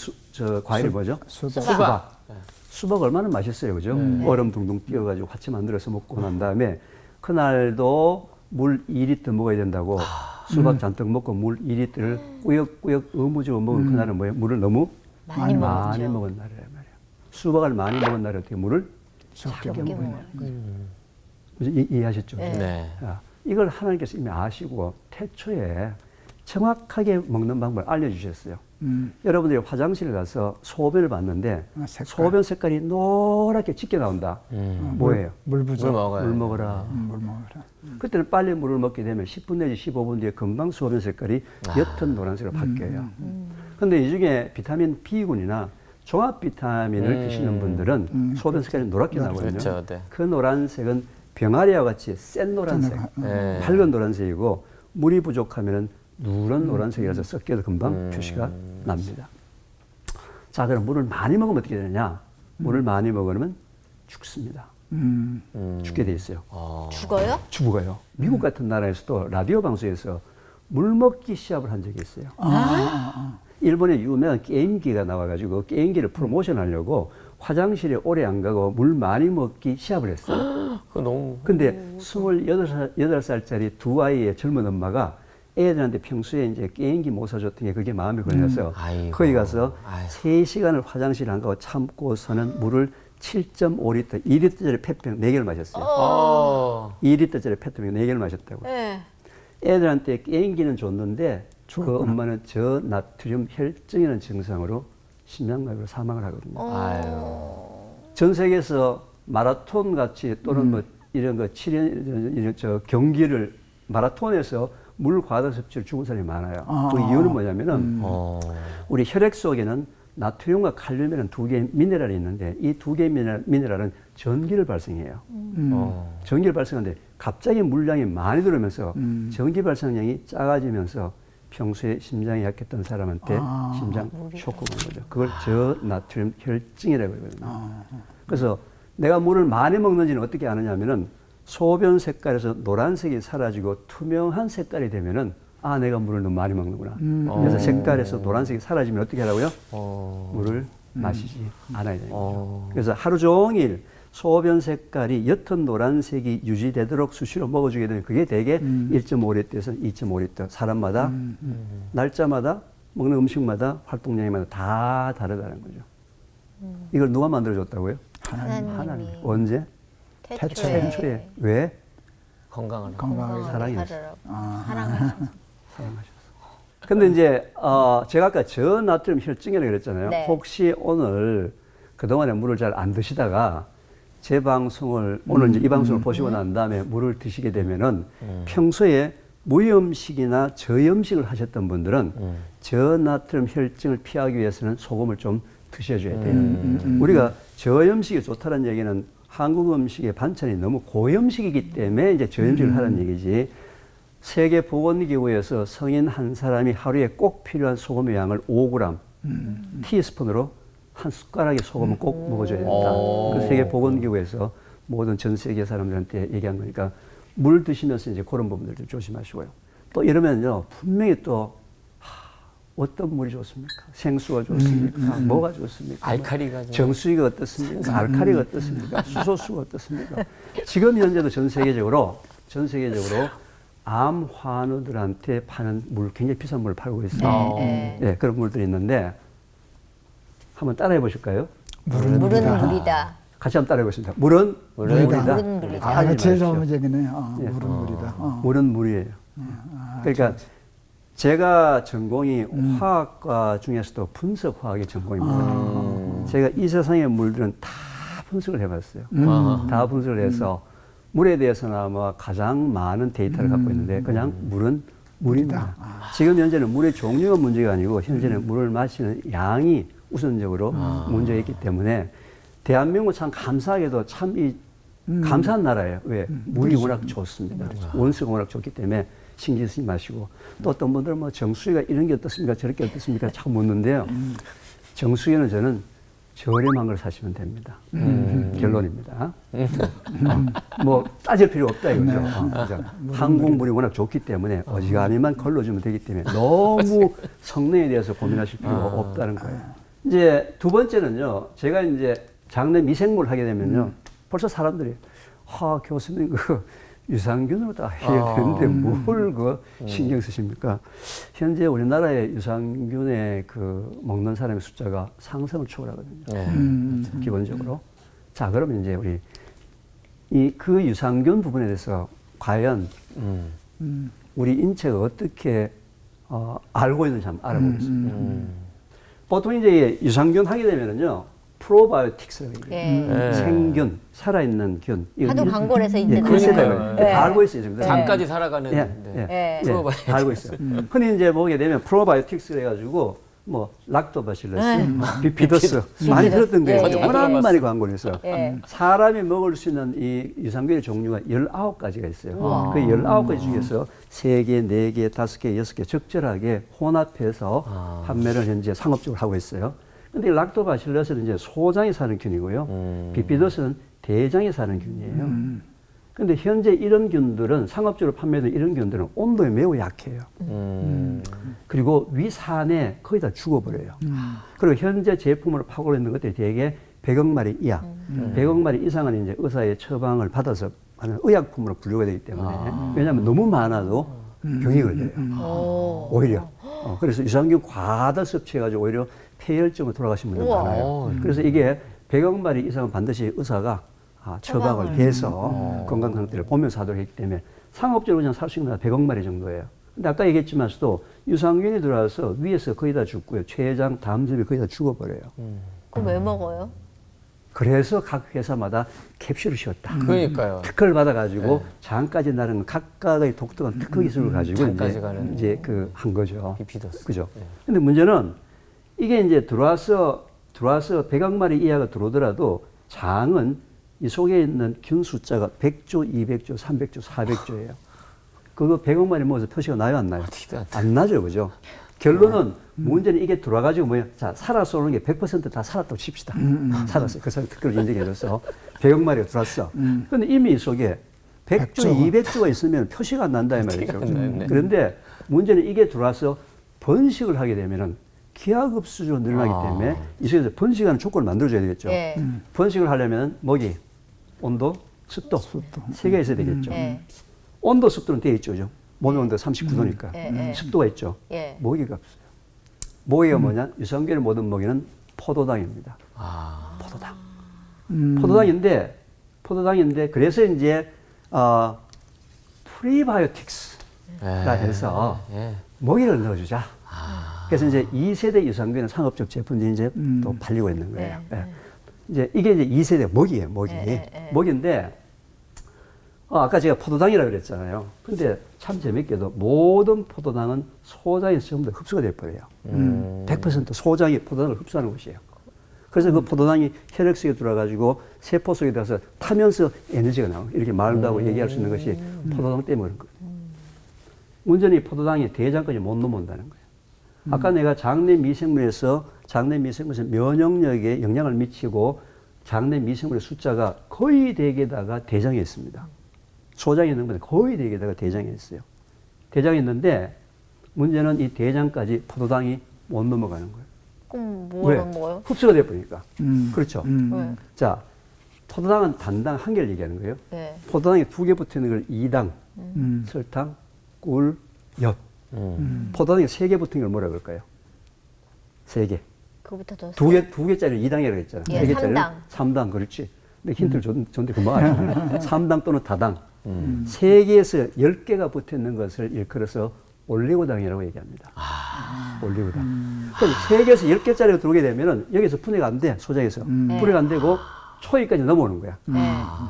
과일이 뭐죠? 수박. 수박 얼마나 맛있어요, 그죠? 얼음 둥둥 띄워가지고 화채 만들어서 먹고 난 다음에 그날도 물 2리터 먹어야 된다고 수박 잔뜩 먹고 물 2리터를 꾸역꾸역 어무지고 먹은 그날은 뭐예요? 물을 너무 많이 먹은 날이란 말이에요. 수박을 많이 먹은 날에 어떻게 물을 적게 먹어요. 이해하셨죠? 네. 이걸 하나님께서 이미 아시고 태초에 정확하게 먹는 방법을 알려주셨어요. 여러분들이 화장실에 가서 소변을 봤는데 소변 색깔이 노랗게 짙게 나온다. 뭐예요? 물 부족. 물 먹어요. 물 먹어라. 물 먹어라. 그때는 빨리 물을 먹게 되면 10분 내지 15분 뒤에 금방 소변 색깔이 옅은 노란색으로 바뀌어요. 그런데 이 중에 비타민 B군이나 종합 비타민을 드시는 분들은 소변 색깔이 노랗게 나거든요. 그렇죠, 네. 그 노란색은 병아리와 같이 센 노란색, 밝은 노란색이고 물이 부족하면 누런 노란색이라서 섞여도 금방 표시가 납니다. 자, 그럼 물을 많이 먹으면 어떻게 되느냐? 물을 많이 먹으면 죽습니다. 죽게 돼 있어요. 죽어요? 죽어요. 미국 같은 나라에서도 라디오 방송에서 물 먹기 시합을 한 적이 있어요. 일본의 유명한 게임기가 나와가지고 게임기를 프로모션 하려고 화장실에 오래 안 가고 물 많이 먹기 시합을 했어요. 근데 28살짜리 두 아이의 젊은 엄마가 애들한테 평소에 이제 게임기 못 사줬던 게 그게 마음에 걸려서 거기 가서 3시간을 화장실 안 가고 참고서는 물을 7.5리터, 2리터짜리 페트병 4개를 마셨어요. 2리터짜리 페트병 4개를 마셨다고. 애들한테 게임기는 줬는데 그 엄마는 저나트륨 혈증이라는 증상으로 심장마비로 사망을 하거든요. 전 세계에서 마라톤 같이 또는 뭐 이런 거 경기를 마라톤에서 물 과다 섭취를 죽은 사람이 많아요. 그 이유는 뭐냐면은 우리 혈액 속에는 나트륨과 칼륨이라는 두 개의 미네랄이 있는데 이 두 개의 미네랄은 전기를 발생해요. 전기를 발생하는데 갑자기 물량이 많이 들어오면서 전기 발생량이 작아지면서 평소에 심장이 약했던 사람한테 심장 쇼크가 오는 거죠. 그걸 저나트륨 혈증이라고 하거든요. 그래서 내가 물을 많이 먹는지는 어떻게 아느냐면은 소변 색깔에서 노란색이 사라지고 투명한 색깔이 되면은 내가 물을 너무 많이 먹는구나. 그래서 색깔에서 노란색이 사라지면 어떻게 하라고요? 물을 마시지 않아야 되는 거죠. 그래서 하루 종일 소변 색깔이 옅은 노란색이 유지되도록 수시로 먹어주게 되면 그게 대개 1.5리터에서 2.5리터. 사람마다 날짜마다 먹는 음식마다 활동량이마다 다 다르다는 거죠. 이걸 누가 만들어줬다고요? 하나님. 언제? 태초에. 왜? 건강을 사랑해서. 사랑하셔서. 근데 이제 제가 아까 저나트륨 혈증이라고 그랬잖아요. 네. 혹시 오늘 그동안에 물을 잘 안 드시다가 제 방송을 오늘 이제 이 방송을 보시고 난 다음에 물을 드시게 되면은 평소에 무염식이나 저염식을 하셨던 분들은 저나트륨 혈증을 피하기 위해서는 소금을 좀 드셔줘야 돼요. 우리가 저염식이 좋다는 얘기는 한국 음식의 반찬이 너무 고염식이기 때문에 이제 저염식을 하라는 얘기지. 세계보건기구에서 성인 한 사람이 하루에 꼭 필요한 소금의 양을 5g 티스푼으로 한 숟가락의 소금은 꼭 먹어줘야 된다. 그 세계보건기구에서 모든 전 세계 사람들한테 얘기한 거니까 물 드시면서 이제 그런 부분들 좀 조심하시고요. 또 이러면요 분명히 또 어떤 물이 좋습니까? 생수가 좋습니까? 뭐가 좋습니까? 알칼리가 좀- 정수기가 어떻습니까? 알칼리가 어떻습니까? 수소수가 어떻습니까? 지금 현재도 전 세계적으로 암 환우들한테 파는 물 굉장히 비싼 물을 팔고 있어요. 네, 그런 물들이 있는데 한번 따라해 보실까요? 물은 물이다. 같이 한번 따라해 보겠습니다. 물은 물이다. 물은 물이다. 아, 하지 제일 마십시오. 문제겠네. 예. 물은 물이다. 물은 물이에요. 그러니까 제가 전공이 화학과 중에서도 분석화학의 전공입니다. 제가 이 세상의 물들은 다 분석을 해봤어요. 다 분석을 해서 물에 대해서는 아마 가장 많은 데이터를 갖고 있는데 그냥 물은 물입니다. 지금 현재는 물의 종류가 문제가 아니고 현재는 물을 마시는 양이 우선적으로 문제가 있기 때문에 대한민국 참 감사하게도 참 감사한 나라예요. 왜? 물이 워낙 좋습니다. 원수가 워낙 좋기 때문에 신경 쓰지 마시고 또 어떤 분들은 뭐 정수기가 이런 게 어떻습니까? 저런 게 어떻습니까? 자꾸 묻는데요. 정수기는 저는 저렴한 걸 사시면 됩니다. 결론입니다. 뭐 따질 필요 없다 이거죠. 그죠? 한국물이 워낙 좋기 때문에 어지간히만 걸러주면 되기 때문에 너무 성능에 대해서 고민하실 필요가 없다는 거예요. 이제 두 번째는요. 제가 이제 장내 미생물 하게 되면요. 벌써 사람들이 교수님 그 유산균으로 다 해야 되는데 뭘 그 신경 쓰십니까? 현재 우리나라의 유산균의 그 먹는 사람의 숫자가 상승을 초월하거든요. 기본적으로. 자, 그러면 이제 우리 그 유산균 부분에 대해서 과연 우리 인체가 어떻게 알고 있는지 한번 알아보겠습니다. 보통 이제 유산균 하게 되면은요. 프로바이오틱스라고 얘기해요. 생균, 살아있는 균. 하도 광고를 해서 이제 그러니까요. 다 알고 있어요. 지금. 잠까지 살아가는 다 알고 있어요. 흔히 이제 보게 되면 프로바이오틱스 해가지고 뭐 락토바실러스, 비피더스 많이 들었던 거예요. 네. 워낙 많이 광고를 했어요. 네. 사람이 먹을 수 있는 이 유산균의 종류가 19가지가 있어요. 그 19가지 중에서 3개, 4개, 5개, 6개 적절하게 혼합해서 판매를 현재 상업적으로 하고 있어요. 근데 락토바실러스는 이제 소장에 사는 균이고요. 비피더스는 대장에 사는 균이에요. 근데 현재 이런 균들은 상업적으로 판매되는 이런 균들은 온도에 매우 약해요. 그리고 위산에 거의 다 죽어버려요. 그리고 현재 제품으로 파고를 있는 것들이 대개 100억 마리 이하, 100억 마리 이상은 이제 의사의 처방을 받아서 하는 의약품으로 분류가 되기 때문에 왜냐하면 너무 많아도 병이 걸려요. 오히려. 그래서 유산균 과다 섭취해가지고 오히려 폐혈증으로 돌아가신 분들 많아요. 그래서 이게 100억 마리 이상은 반드시 의사가 처방을 해서 건강 상태를 보면서 하도록 했기 때문에 상업적으로 그냥 살 수 있는 건 100억 마리 정도예요. 근데 아까 얘기했지만서도 유산균이 들어와서 위에서 거의 다 죽고요. 췌장, 담즙이 거의 다 죽어버려요. 그럼 왜 먹어요? 그래서 각 회사마다 캡슐을 씌웠다. 그러니까요. 특허를 받아가지고 장까지 나르는 각각의 독특한 특허 기술을 가지고 장까지 가는 이제 그 한 거죠. 비피더스. 그죠. 근데 문제는 이게 이제 들어와서 100억 마리 이하가 들어오더라도 장은 이 속에 있는 균 숫자가 100조, 200조, 300조, 400조예요. 그거 100억 마리 먹어서 표시가 나요, 안 나요? 안 나죠, 그죠? 결론은 문제는 이게 들어와가지고 뭐예요? 자, 살아서 오는 게 100% 다 살았다고 칩시다. 살았어요. 그 사람 특허를 인정해줘서 100억 마리가 들어왔어. 근데 이미 이 속에 100조, 200조가 있으면 표시가 안 난다, 이 말이죠. 그런데 문제는 이게 들어와서 번식을 하게 되면은 기하급수적으로 늘어나기 때문에 이 속에서 번식하는 조건을 만들어줘야 되겠죠. 번식을 하려면 먹이, 온도, 습도 세 개가 있어야 되겠죠. 온도, 습도는 되어 있죠. 그죠? 몸의 온도가 39도니까. 습도가 있죠. 먹이가 없어요. 먹이가 뭐냐? 유산균을 모든 먹이는 포도당입니다. 포도당. 포도당인데 그래서 이제 프리바이오틱스가 해서 먹이를 넣어주자. 그래서 이제 2세대 유산균은 상업적 제품들이 이제 또 팔리고 있는 거예요. 이제 이게 이제 2세대 먹이에요, 먹이. 먹인데, 아까 제가 포도당이라고 그랬잖아요. 근데 참 재밌게도 모든 포도당은 소장에서 전부 다 흡수가 돼버려요. 100% 소장이 포도당을 흡수하는 것이에요. 그래서 그 포도당이 혈액 속에 들어가지고 세포 속에 들어가서 타면서 에너지가 나와요. 이렇게 말도 하고 얘기할 수 있는 것이 포도당 때문에 그런 거예요. 문제는 이 포도당이 대장까지 못 넘어온다는 거예요. 아까 내가 장내 미생물에서 장내 미생물에서 면역력에 영향을 미치고 장내 미생물의 숫자가 거의 대개다가 대장에 있습니다. 소장에 있는 것보다 거의 대개다가 대장에 있어요. 대장에 있는데 문제는 이 대장까지 포도당이 못 넘어가는 거예요. 그럼 뭐를 먹어요? 흡수가 돼버리니까. 그렇죠. 네. 자, 포도당은 단당 한 개를 얘기하는 거예요. 네. 포도당에 2개 붙어 있는 걸 2당, 설탕, 꿀, 엿. 포도당에 3개 붙은 걸 뭐라 그럴까요? 3개. 그거부터 더. 2개짜리 2당이라고 했잖아. 예, 3개짜리는 3당, 그렇지. 근데 힌트를 줬는데 금방 아시네. 3당 또는 다당. 3개에서 10개가 붙어 있는 것을 일컬어서 올리고당이라고 얘기합니다. 올리고당. 그럼 3개에서 10개짜리가 들어오게 되면은 여기서 분해가 안 돼, 소장에서. 분해가 안 되고 초입까지 넘어오는 거야. 네.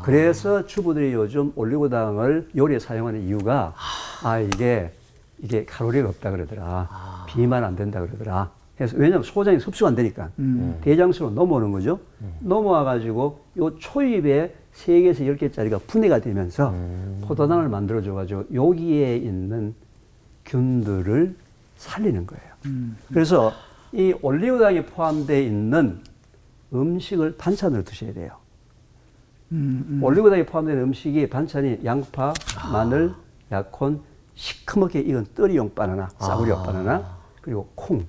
그래서 주부들이 요즘 올리고당을 요리에 사용하는 이유가 이게 칼로리가 없다 그러더라. 비만 안 된다 그러더라. 그래서 왜냐하면 소장이 흡수가 안 되니까 대장수로 넘어오는 거죠. 넘어와 가지고 요 초입에 3개에서 10개짜리가 분해가 되면서 포도당을 만들어 줘 가지고 여기에 있는 균들을 살리는 거예요. 그래서 이 올리고당이 포함되어 있는 음식을 반찬으로 드셔야 돼요. 올리고당이 포함된 음식이 반찬이 양파, 마늘, 약혼, 시커멓게 익은 뜨리용 바나나, 싸구려 바나나, 그리고 콩.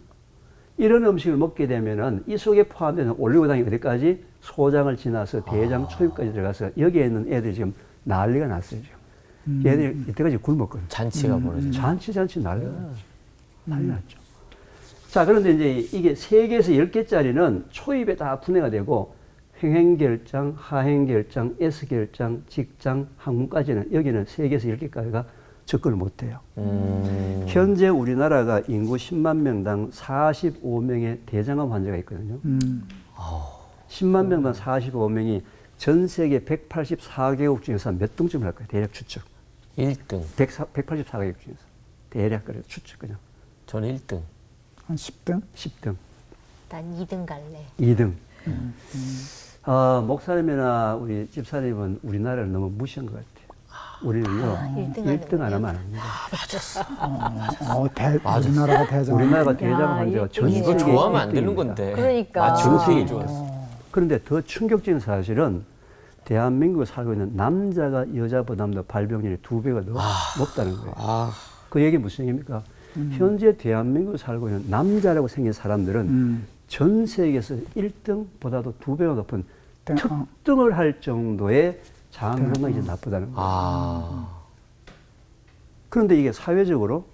이런 음식을 먹게 되면은 이 속에 포함되는 올리고당이 어디까지? 소장을 지나서 대장 초입까지 들어가서 여기에 있는 애들이 지금 난리가 났어요, 지금. 얘들이 이때까지 굶었거든요. 잔치가 벌어졌죠. 잔치 난리가 났죠. 난리 났죠. 자, 그런데 이제 이게 3개에서 10개짜리는 초입에 다 분해가 되고 횡행결장, 하행결장, S결장, 직장, 항문까지는 여기는 3개에서 10개까지가 접근을 못해요. 현재 우리나라가 인구 10만 명당 45명의 대장암 환자가 있거든요. 10만 명당 45명이 전 세계 184개국 중에서 몇 등쯤을 할까요? 대략 추측. 1등. 184개국 중에서. 대략 그래서 추측 그냥. 저는 1등. 한 10등? 10등. 난 2등 갈래. 2등. 목사님이나 우리 집사님은 우리나라를 너무 무시한 것 같아요. 우리는요, 1등 안 하면 안 합니다. 우리나라가 대장. 우리나라가 대장 환자가 전 세계 이거 좋아하면 안 되는 1등입니다. 건데. 그러니까. 전 세계 좋았어. 그런데 더 충격적인 사실은 대한민국에 살고 있는 남자가 여자보다도 발병률이 2배가 더 높다는 거예요. 그 얘기 무슨 얘기입니까? 현재 대한민국에 살고 있는 남자라고 생긴 사람들은 전 세계에서 1등보다도 2배가 높은 특등을 할 정도의 장 건강이 이제 나쁘다는 거예요. 그런데 이게 사회적으로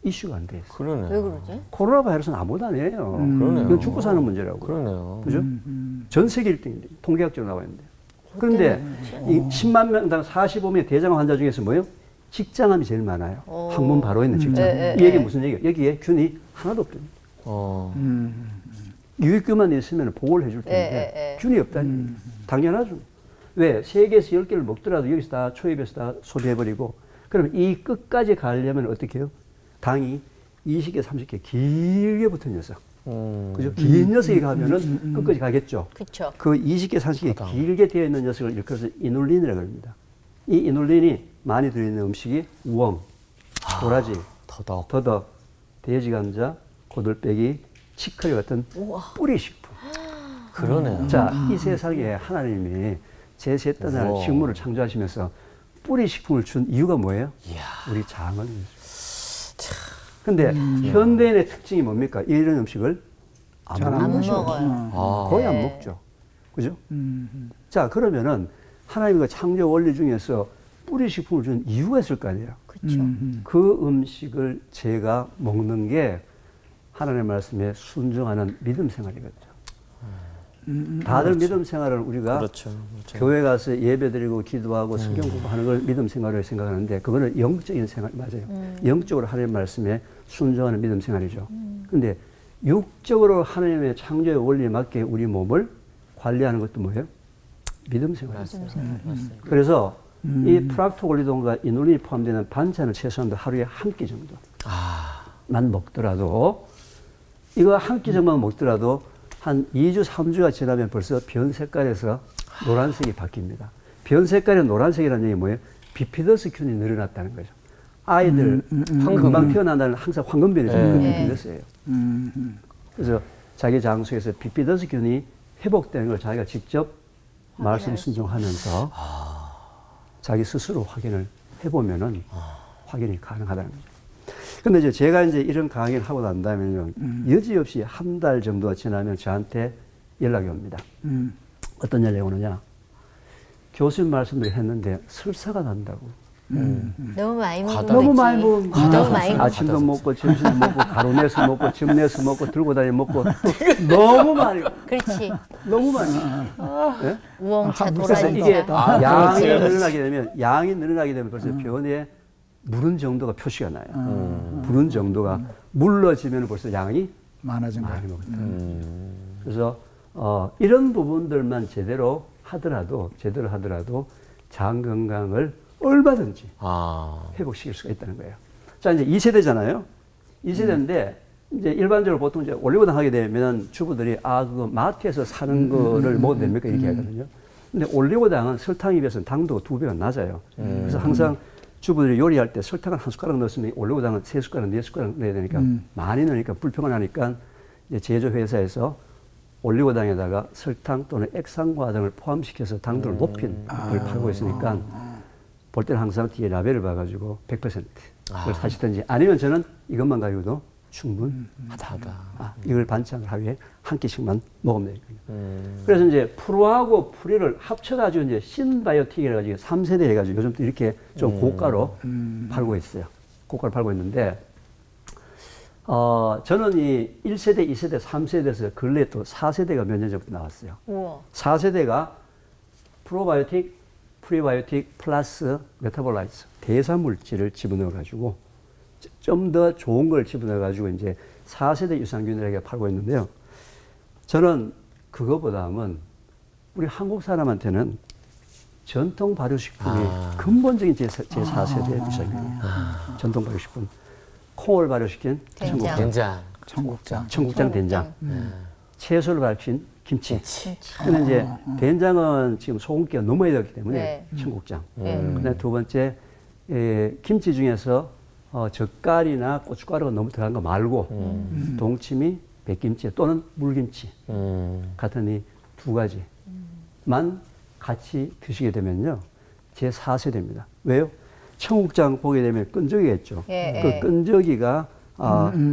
이슈가 안 돼 있어요. 그러네. 왜 그러지? 코로나 바이러스는 아무도 안 해요. 그러네요. 이건 죽고 사는 문제라고. 그러네요. 그죠? 전 세계 1등인데, 통계학적으로 나와 있는데. 그런데 이 10만 명당 45명의 대장암 환자 중에서 뭐예요? 직장암이 제일 많아요. 항문 바로 있는 직장. 이 얘기 무슨 얘기예요? 여기에 균이 하나도 없답니다. 유익균만 있으면 보호를 해줄 텐데 균이 없다니. 당연하죠. 왜? 3개에서 10개를 먹더라도 여기서 다 초입에서 다 소비해버리고 그러면 이 끝까지 가려면 어떻게 해요? 당이 20개, 30개 길게 붙은 녀석. 그죠? 긴 녀석이 가면은 끝까지 가겠죠. 그쵸. 그 20개, 30개 길게 되어 있는 녀석을 일컬어서 이눌린이라고 합니다. 이 이눌린이 많이 들어있는 음식이 우엉, 도라지, 더덕, 돼지 감자, 고들빼기, 치커리 같은 뿌리 식품. 그러네요. 자, 이 세상에 하나님이 제셋단을 식물을 창조하시면서 뿌리 식품을 준 이유가 뭐예요? 우리 장을 위해서. 근데 현대인의 특징이 뭡니까? 이런 음식을 안 먹어요. 거의 안 먹죠. 그죠? 자, 그러면은 하나님의 창조 원리 중에서 뿌리 식품을 준 이유가 있을 거 아니에요. 그쵸. 그 음식을 제가 먹는 게 하나님의 말씀에 순종하는 믿음 생활이거든요. 다들 믿음 생활을 우리가 교회 가서 예배 드리고 기도하고 성경 공부하는 걸 믿음 생활을 생각하는데 그거는 영적인 생활 맞아요. 영적으로 하나님의 말씀에 순종하는 믿음 생활이죠. 그런데 육적으로 하나님의 창조의 원리에 맞게 우리 몸을 관리하는 것도 뭐예요? 믿음 생활이에요. 그래서 이 프락토골리돈과 이눌린이 포함되는 반찬을 최소한 하루에 한 끼 정도만 먹더라도 이거 한 끼 정도만 먹더라도 한 2주, 3주가 지나면 벌써 변 색깔에서 노란색이 바뀝니다. 변 색깔의 노란색이라는 얘기 뭐예요? 비피더스 균이 늘어났다는 거죠. 아이들 금방 태어난다는 항상 황금변이 있어요. 네. 비피더스예요. 그래서 자기 장수에서 비피더스균이 회복되는 걸 자기가 직접 말씀 순종하면서 자기 스스로 확인을 해보면은 확인이 가능하다는 거죠. 근데 이제 제가 이제 이런 강의를 하고 난 다음에는 여지없이 한 달 정도가 지나면 저한테 연락이 옵니다. 어떤 연락이 오느냐. 교수님 말씀을 했는데 설사가 난다고. 너무 많이 먹으면 너무 그렇지. 많이 먹으면 너무 많이 먹으면 아침도 먹고 점심도 먹고 가루내서 먹고 즙내서 먹고 들고 다니 먹고 너무 많이 그렇지. 너무 많이. 네? 우엉차 그래서 도라지. 이게 양이 그렇지. 늘어나게 되면 벌써 변에 무른 정도가 표시가 나요. 부른 정도가 물러지면 벌써 양이 많아진 거예요. 많이 먹었다. 그래서 이런 부분들만 제대로 하더라도 장 건강을 얼마든지 회복시킬 수가 있다는 거예요. 자, 이제 2세대잖아요. 2세대인데 이제 일반적으로 보통 이제 올리고당 하게 되면 주부들이 그거 마트에서 사는 거를 먹어도 됩니까? 이렇게 하거든요. 근데 올리고당은 설탕에 비해서는 당도가 2배가 낮아요. 그래서 항상 주부들이 요리할 때 설탕을 한 숟가락 넣었으면 올리고당은 3숟가락, 4숟가락 넣어야 되니까 많이 넣으니까 불평을 하니까 이제 제조회사에서 올리고당에다가 설탕 또는 액상과당을 포함시켜서 당도를 높인 걸 팔고 있으니까 볼 때는 항상 뒤에 라벨을 봐가지고 100%를 사시든지 아니면 저는 이것만 가지고도 충분하다. 이걸 반찬을 하루에 한 끼씩만 먹으면 되거든요. 그래서 이제 프로하고 프리를 합쳐가지고 이제 신바이오틱이라 가지고 3세대 해가지고 요즘 또 이렇게 좀 고가로 팔고 있어요. 고가로 팔고 있는데, 저는 이 1세대, 2세대, 3세대에서 근래 또 4세대가 몇 년 전부터 나왔어요. 우와. 4세대가 프로바이오틱, 프리바이오틱 플러스 메타볼라이트 대사 물질을 집어넣어 가지고 좀 더 좋은 걸 집어넣어 가지고 이제 4세대 유산균들에게 팔고 있는데요. 저는 그거보다는 우리 한국 사람한테는 전통 발효식품이 근본적인 제4세대 유산균이에요. 전통 발효식품. 콩을 발효시킨 된장. 된장. 청국장 된장. 채소를 발효시킨 김치. 근데 이제 된장은 지금 소금기가 넘어야 되기 때문에 청국장. 그다음에 두 번째 김치 중에서 젓갈이나 고춧가루가 너무 들어간 거 말고 동치미, 백김치 또는 물김치 같은 이 두 가지만 같이 드시게 되면요 제 4세대입니다. 왜요? 청국장 보게 되면 끈적이가 있죠. 그 끈적이가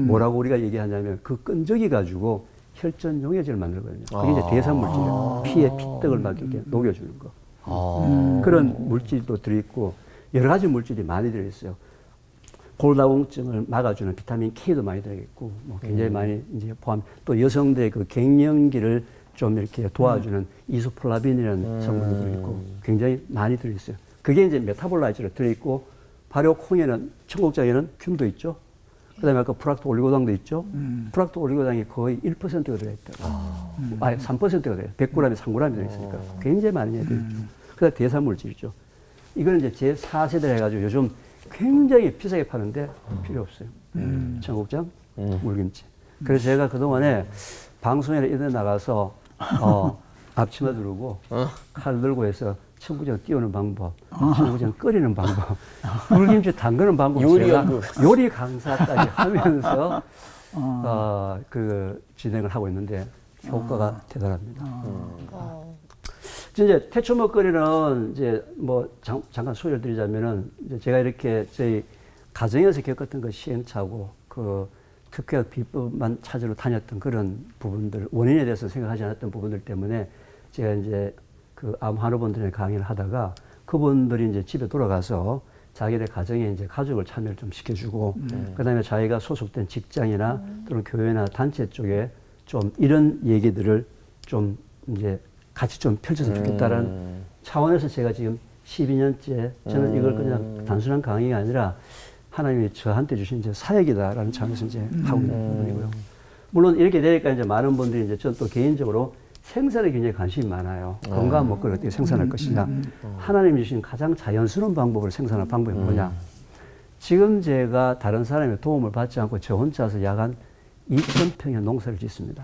뭐라고 우리가 얘기하냐면 그 끈적이 가지고 혈전 용해제를 만들거든요. 그게 이제 대사물질이에요. 피에 피떡을 막 이렇게 녹여주는 거. 그런 물질도 들어있고 여러 가지 물질이 많이 들어있어요. 골다공증을 막아주는 비타민 K도 많이 들어있고 뭐 굉장히 많이 이제 포함. 또 여성들의 그 갱년기를 좀 이렇게 도와주는 이소플라빈이라는 성분도 들어있고 굉장히 많이 들어있어요. 그게 이제 메타볼라이트로 들어있고 발효 콩에는 청국장에는 균도 있죠. 그다음에 아까 프락토 올리고당도 있죠. 프락토 올리고당이 거의 1%가 들어있다고. 3%가 돼요. 100g에 3g이 들어있으니까 굉장히 많이 들어있죠. 그다음 대사물질이죠. 이거는 이제 제 4세대 해가지고 요즘 굉장히 비싸게 파는데 필요 없어요. 청국장, 물김치. 그래서 제가 그동안에 방송에 이런 데 나가서 앞치마 두르고 칼 들고 해서 청국장 띄우는 방법, 청국장 끓이는 방법, 물김치 담그는 방법 제가 요리 강사까지 하면서 그 진행을 하고 있는데 효과가 대단합니다. 이제 태초 먹거리는 이제 뭐 잠깐 소개를 드리자면은 이제 제가 이렇게 저희 가정에서 겪었던 그 시행착오, 그 특허 비법만 찾으러 다녔던 그런 부분들, 원인에 대해서 생각하지 않았던 부분들 때문에 제가 이제 그 암 환우분들의 강의를 하다가 그분들이 이제 집에 돌아가서 자기네 가정에 이제 가족을 참여를 좀 시켜주고, 그 다음에 자기가 소속된 직장이나 또는 교회나 단체 쪽에 좀 이런 얘기들을 좀 이제 같이 좀 펼쳤으면 좋겠다라는 차원에서 제가 지금 12년째 저는 이걸 그냥 단순한 강의가 아니라 하나님이 저한테 주신 이제 사역이다라는 차원에서 이제 하고 있는 부분이고요. 물론 이렇게 되니까 이제 많은 분들이 이제 저는 또 개인적으로 생산에 굉장히 관심이 많아요. 건강한 먹거리를 어떻게 생산할 것이냐. 하나님이 주신 가장 자연스러운 방법을 생산할 방법이 뭐냐. 지금 제가 다른 사람의 도움을 받지 않고 저 혼자서 약 한 2,000평의 농사를 짓습니다.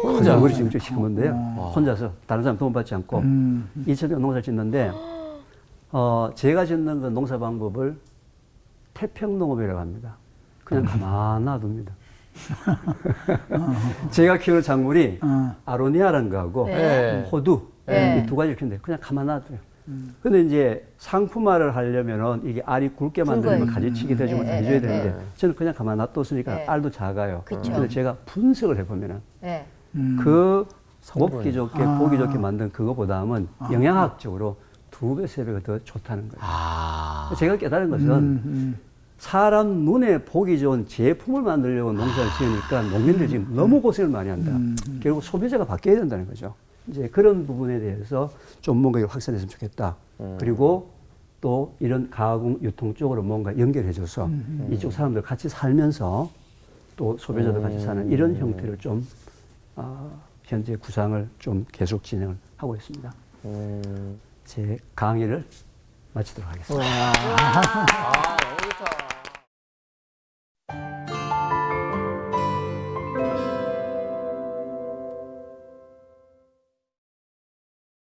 혼자 우리 지금 시킨 건데요. 혼자서 다른 사람 도움 받지 않고 2,000평 농사를 짓는데 제가 짓는 그 농사 방법을 태평농업이라고 합니다. 그냥 가만 놔둡니다. 제가 키우는 작물이 아로니아라는 거하고 네. 호두 네. 이 두 가지를 키우는데 그냥 가만 놔둬요. 근데 이제 상품화를 하려면은 이게 알이 굵게 만들면 굵어요. 가지치기 돼주고 네, 해줘야 네, 되는데 네. 저는 그냥 가만 놔뒀으니까 네. 알도 작아요. 그쵸. 근데 제가 분석을 해보면은 네. 그 성분. 먹기 좋게 보기 좋게 만든 그거보다는 영양학적으로 2배, 3배가 더 좋다는 거예요. 아. 제가 깨달은 것은 사람 눈에 보기 좋은 제품을 만들려고 농사를 지으니까 농민들이 지금 너무 고생을 많이 한다. 결국 소비자가 바뀌어야 된다는 거죠. 이제 그런 부분에 대해서 좀 뭔가 확산했으면 좋겠다. 그리고 또 이런 가공 유통 쪽으로 뭔가 연결해줘서 이쪽 사람들 같이 살면서 또 소비자도 같이 사는 이런 형태를 좀 현재 구상을 좀 계속 진행을 하고 있습니다. 제 강의를 마치도록 하겠습니다. 아,